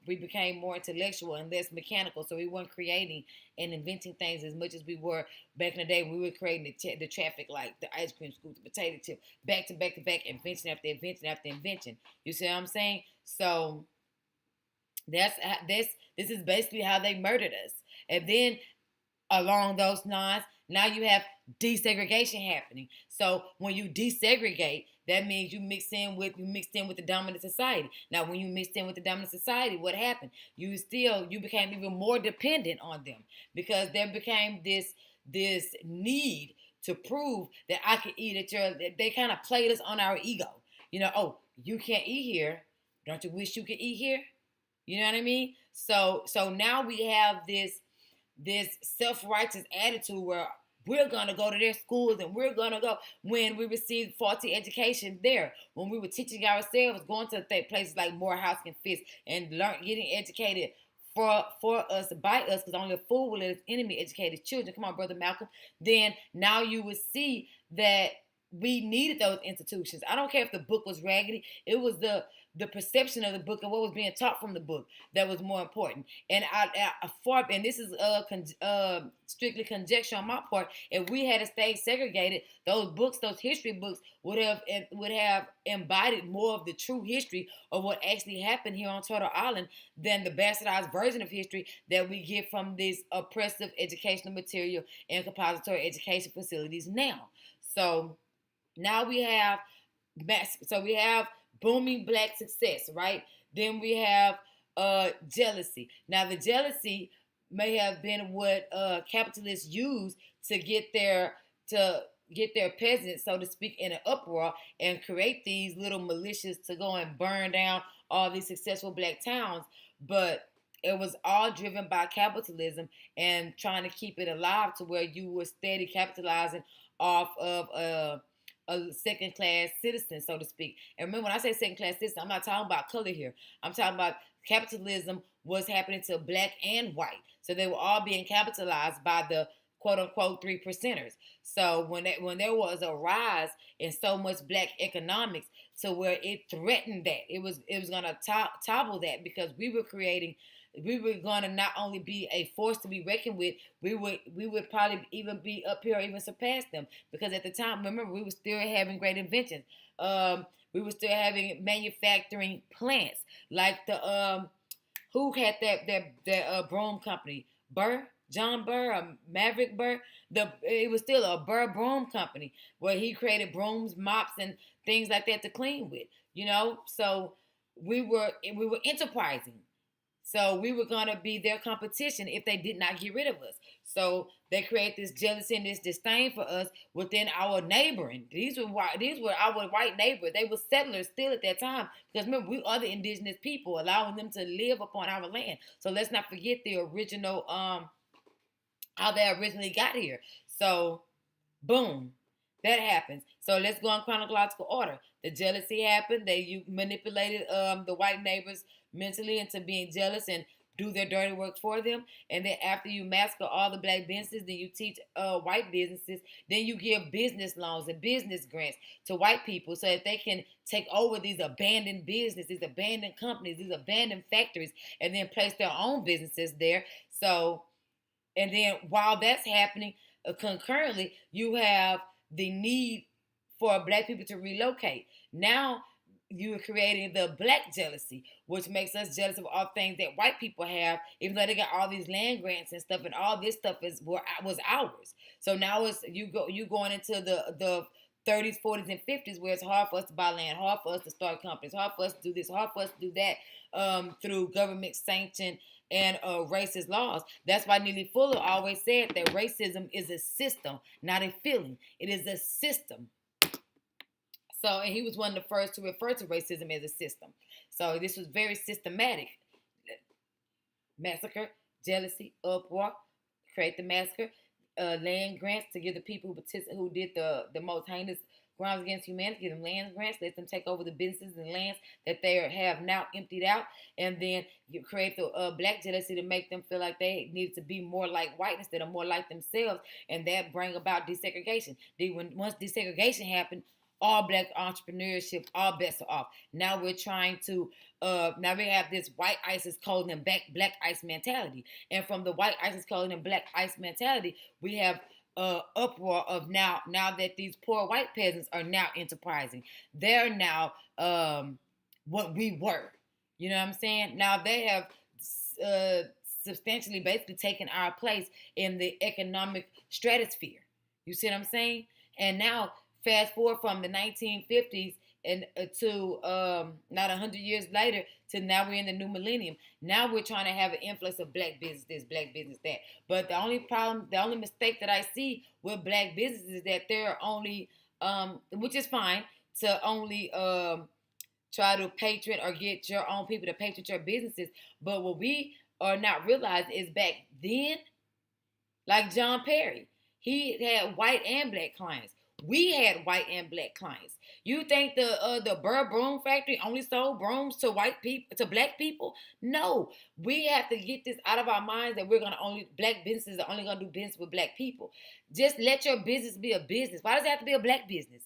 We became more intellectual and less mechanical. So we weren't creating and inventing things as much as we were back in the day. We were creating the traffic light, the ice cream scoop, the potato chip, back to back to back, invention after invention after invention. You see what I'm saying? So this is basically how they murdered us. And then along those lines, now you have desegregation happening. So when you desegregate, that means you mixed in with the dominant society. Now, when you mixed in with the dominant society, what happened? You became even more dependent on them, because there became this need to prove that I could eat at your. They kind of played us on our ego. Oh, you can't eat here. Don't you wish you could eat here? You know what I mean? So now we have this self-righteous attitude where we're going to go to their schools and we're going to go, when we received faulty education there, when we were teaching ourselves, going to places like Morehouse and Fisk and getting educated for us, by us, because only a fool will let his enemy educate his children. Come on, Brother Malcolm. Then now you would see that we needed those institutions. I don't care if the book was raggedy. It was the perception of the book and what was being taught from the book that was more important. And and this is strictly conjecture on my part. If we had stayed segregated, those books, those history books, would have embodied more of the true history of what actually happened here on Turtle Island than the bastardized version of history that we get from these oppressive educational material and compository education facilities now. So now we have booming black success, right? Then we have jealousy. Now the jealousy may have been what capitalists use to get their peasants, so to speak, in an uproar and create these little militias to go and burn down all these successful black towns. But it was all driven by capitalism and trying to keep it alive to where you were steady capitalizing off of a second-class citizen, so to speak. And remember, when I say second-class citizen, I'm not talking about color here. I'm talking about capitalism was happening to black and white. So they were all being capitalized by the quote-unquote 3%ers. So when there was a rise in so much black economics to where it threatened that, it was going to topple that, because we were going to not only be a force to be reckoned with, we would probably even be up here or even surpass them. Because at the time, remember, we were still having great inventions. We were still having manufacturing plants. Like who had that broom company? John Burr, Maverick Burr. It was still a Burr broom company where he created brooms, mops, and things like that to clean with. So we were enterprising. So we were going to be their competition if they did not get rid of us. So they create this jealousy and this disdain for us within our neighboring. These were our white neighbors. They were settlers still at that time. Because remember, we are the indigenous people, allowing them to live upon our land. So let's not forget the original, how they originally got here. So, boom. That happens. So let's go in chronological order. The jealousy happened. You manipulated the white neighbors mentally into being jealous and do their dirty work for them. And then after you massacre all the black businesses, then you teach white businesses. Then you give business loans and business grants to white people so that they can take over these abandoned businesses, these abandoned companies, these abandoned factories, and then place their own businesses there. So, and then while that's happening, concurrently, you have the need for black people to relocate. Now you are creating the black jealousy, which makes us jealous of all things that white people have, even though they got all these land grants and stuff, and all this stuff was ours. So now you going into the 30s, 40s, and 50s, where it's hard for us to buy land, hard for us to start companies, hard for us to do this, hard for us to do that, through government sanction and racist laws. That's why Neely Fuller always said that racism is a system, not a feeling. It is a system. So, and he was one of the first to refer to racism as a system. So this was very systematic. Massacre, jealousy, uproar, create the massacre. land grants to give the people who did the most heinous crimes against humanity, give them land grants, let them take over the businesses and lands that they have now emptied out, and then you create the black jealousy to make them feel like they need to be more like white instead of more like themselves, and that bring about desegregation. Once desegregation happened, all black entrepreneurship, all bets are off. Now we're trying to, now we have this white ISIS calling them black ICE mentality. And from the white ISIS calling them black ICE mentality, we have uproar of now that these poor white peasants are now enterprising. They're now what we were. You know what I'm saying? Now they have substantially basically taken our place in the economic stratosphere. You see what I'm saying? And now fast forward from the 1950s and to not 100 years later to now we're in the new millennium. Now we're trying to have an influx of black business this, black business that. But the only mistake that I see with black businesses is that they're only, which is fine, to only try to patron or get your own people to patron your businesses. But what we are not realizing is back then, like John Perry, he had white and black clients. We had white and black clients. You think the Burr Broom Factory only sold brooms to white people, to black people? No, we have to get this out of our minds that black businesses are only gonna do business with black people. Just let your business be a business. Why does it have to be a black business?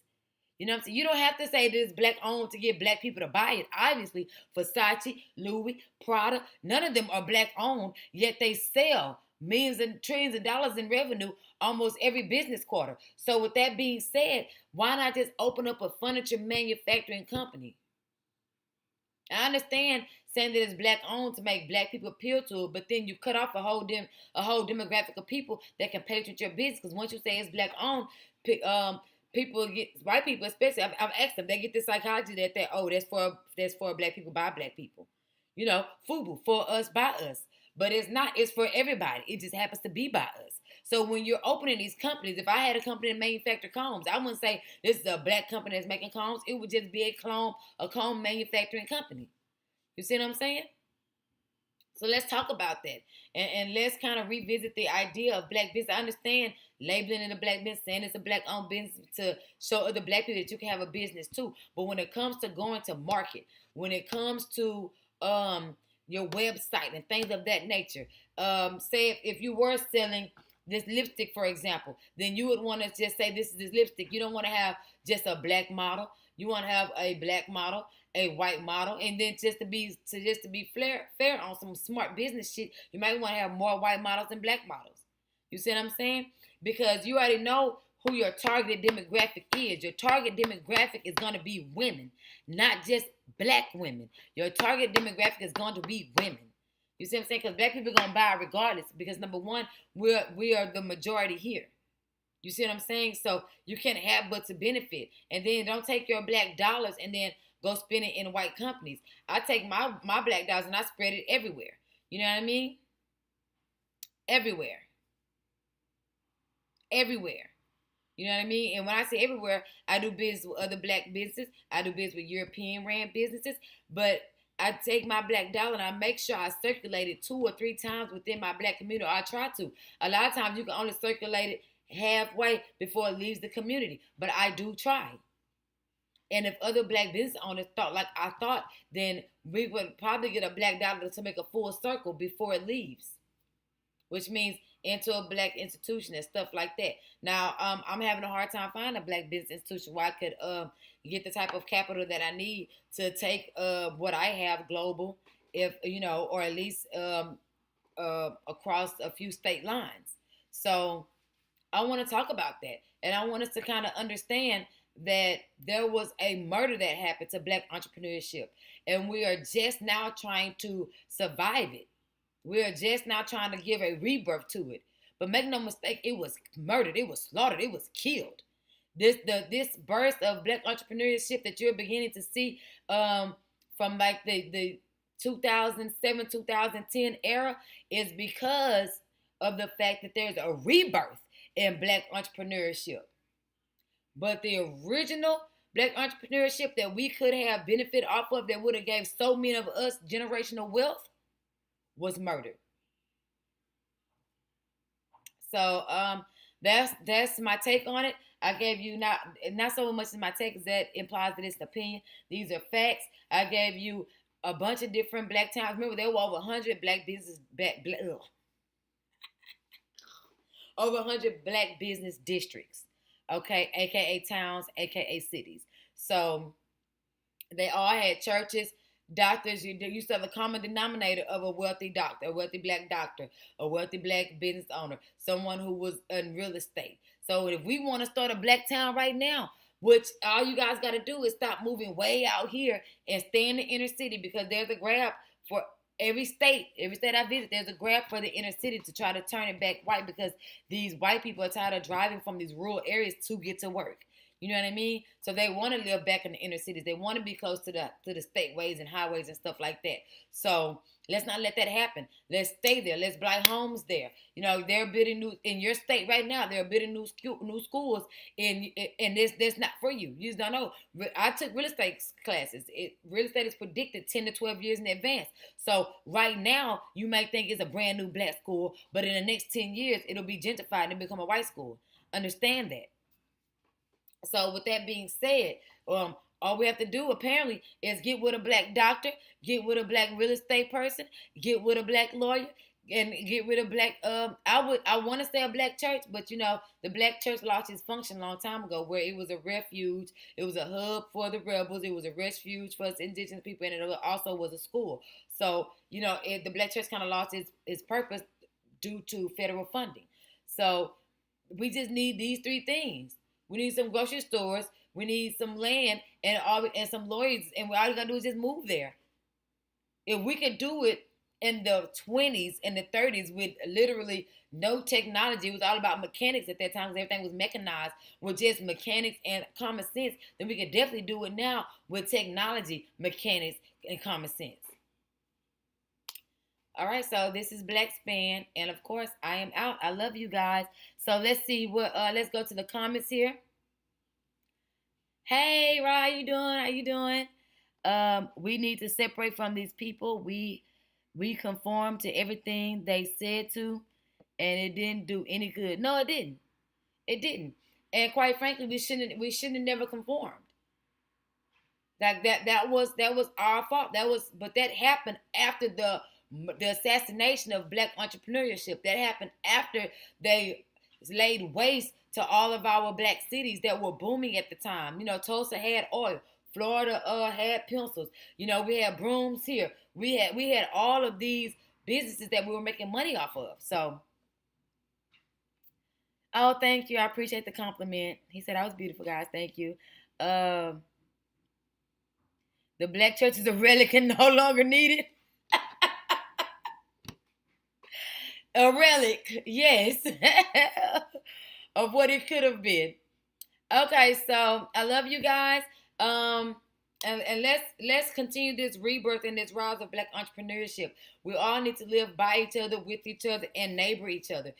You know what I'm saying? You don't have to say that it's black owned to get black people to buy it. Obviously, Versace, Louis, Prada, none of them are black owned, yet they sell millions and trillions of dollars in revenue almost every business quarter. So with that being said, why not just open up a furniture manufacturing company? I understand saying that it's black owned to make black people appeal to it, but then you cut off a whole demographic of people that can patron your business. Because once you say it's black owned, people get, white people especially, I've asked them, they get this psychology that that's for black people by black people. You know, FUBU, for us by us. But it's not. It's for everybody. It just happens to be by us. So when you're opening these companies, if I had a company that manufactured combs, I wouldn't say this is a black company that's making combs. It would just be a comb manufacturing company. You see what I'm saying? So let's talk about that. And let's kind of revisit the idea of black business. I understand labeling it a black business, saying it's a black-owned business to show other black people that you can have a business too. But when it comes to going to market, when it comes to your website and things of that nature. Say if you were selling this lipstick, for example, then you would want to just say this is this lipstick. You don't want to have just a black model. You want to have a black model, a white model, and then just to be fair on some smart business shit, you might want to have more white models than black models. You see what I'm saying? Because you already know who your targeted demographic is. Your target demographic is going to be women, not just black women. Your target demographic is going to be women. You see what I'm saying? Because black people are going to buy regardless. Because number one, we are the majority here. You see what I'm saying? So you can't have but to benefit. And then don't take your black dollars and then go spend it in white companies. I take my black dollars and I spread it everywhere. You know what I mean? Everywhere. You know what I mean? And when I say everywhere, I do business with other black businesses. I do business with European ran businesses. But I take my black dollar and I make sure I circulate it 2 or 3 times within my black community. I try to. A lot of times you can only circulate it halfway before it leaves the community. But I do try. And if other black business owners thought like I thought, then we would probably get a black dollar to make a full circle before it leaves. Which means into a black institution and stuff like that. Now, I'm having a hard time finding a black business institution where I could get the type of capital that I need to take what I have global, if or at least across a few state lines. So I want to talk about that, and I want us to kind of understand that there was a murder that happened to black entrepreneurship, and we are just now trying to survive it. We're just now trying to give a rebirth to it. But make no mistake, it was murdered, it was slaughtered, it was killed. This burst of black entrepreneurship that you're beginning to see from like the 2007, 2010 era is because of the fact that there's a rebirth in black entrepreneurship. But the original black entrepreneurship that we could have benefit off of, that would have gave so many of us generational wealth, was murdered. So that's my take on it. I gave you not so much as my take, as that implies that it's an opinion. These are facts. I gave you a bunch of different black towns. Remember, there were over 100 black business over 100 black business districts. Okay, aka towns, aka cities. So they all had churches, doctors. You used to have a common denominator of a wealthy doctor, a wealthy black doctor, a wealthy black business owner, someone who was in real estate. So if we want to start a black town right now, which all you guys got to do is stop moving way out here and stay in the inner city, because there's a grab for every state I visit, there's a grab for the inner city to try to turn it back white, because these white people are tired of driving from these rural areas to get to work. You know what I mean? So they want to live back in the inner cities. They want to be close to the state ways and highways and stuff like that. So let's not let that happen. Let's stay there. Let's buy homes there. You know, they're building new in your state right now. They're building new schools, and that's not for you. You just don't know. I took real estate classes. Real estate is predicted 10 to 12 years in advance. So right now you might think it's a brand new black school, but in the next 10 years it'll be gentrified and become a white school. Understand that. So with that being said, all we have to do apparently is get with a black doctor, get with a black real estate person, get with a black lawyer, and get rid of black. I want to say a black church, but you know the black church lost its function a long time ago, where it was a refuge, it was a hub for the rebels, it was a refuge for us indigenous people, and it also was a school. So you know the black church kind of lost its purpose due to federal funding. So we just need these three things. We need some grocery stores. We need some land and some lawyers. And all you got to do is just move there. If we could do it in the 20s and the 30s with literally no technology, it was all about mechanics at that time because everything was mechanized, with just mechanics and common sense, then we could definitely do it now with technology, mechanics, and common sense. All right, so this is Black Span, and of course, I am out. I love you guys. So let's see what. Let's go to the comments here. Hey, Ra, how you doing? How you doing? We need to separate from these people. We conform to everything they said to, and it didn't do any good. No, it didn't. It didn't. And quite frankly, we shouldn't have never conformed. That was our fault. But that happened after the assassination of Black entrepreneurship. That happened after they laid waste to all of our black cities that were booming at the time. You know, Tulsa had oil. Florida had pencils. You know, we had brooms here. We had all of these businesses that we were making money off of. So, oh, thank you. I appreciate the compliment. He said I was beautiful, guys. Thank you. The black church is a relic and no longer needed. A relic, yes, of what it could have been. Okay, so I love you guys. And let's continue this rebirth and this rise of Black entrepreneurship. We all need to live by each other, with each other, and neighbor each other.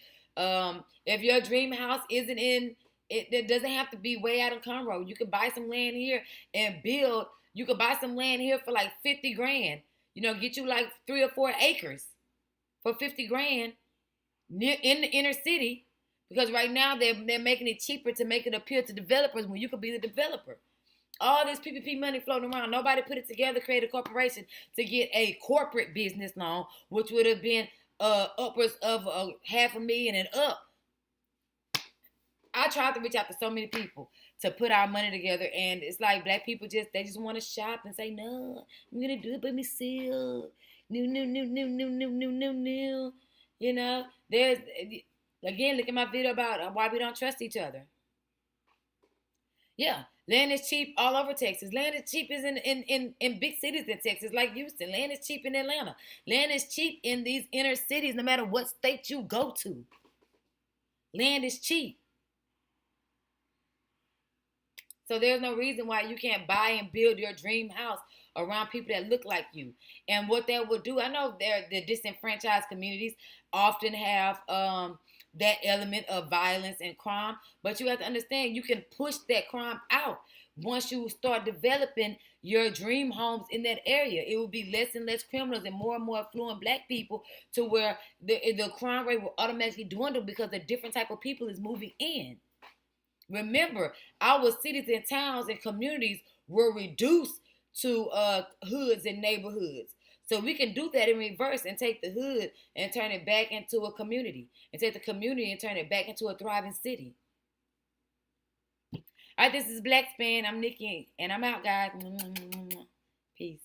If your dream house isn't in, it doesn't have to be way out of Conroe. You can buy some land here and build. You could buy some land here for like 50 grand. You know, get you like 3 or 4 acres for 50 grand in the inner city, because right now they're making it cheaper to make it appeal to developers when you could be the developer. All this PPP money floating around, nobody put it together, create a corporation to get a corporate business loan, which would have been upwards of $500,000 and up. I tried to reach out to so many people to put our money together, and it's like black people just want to shop and say, no, I'm gonna do it by myself. No. You know, there's, again, look at my video about why we don't trust each other. Yeah, land is cheap all over Texas. Land is cheap is in big cities in Texas, like Houston. Land is cheap in Atlanta. Land is cheap in these inner cities, no matter what state you go to. Land is cheap. So there's no reason why you can't buy and build your dream house around people that look like you. And what that would do, I know the disenfranchised communities often have that element of violence and crime. But you have to understand, you can push that crime out once you start developing your dream homes in that area. It will be less and less criminals and more affluent black people, to where the crime rate will automatically dwindle because a different type of people is moving in. Remember, our cities and towns and communities were reduced to hoods and neighborhoods. So we can do that in reverse and take the hood and turn it back into a community, and take the community and turn it back into a thriving city. All right, this is Black Span. I'm Nikki, and I'm out, guys. Peace.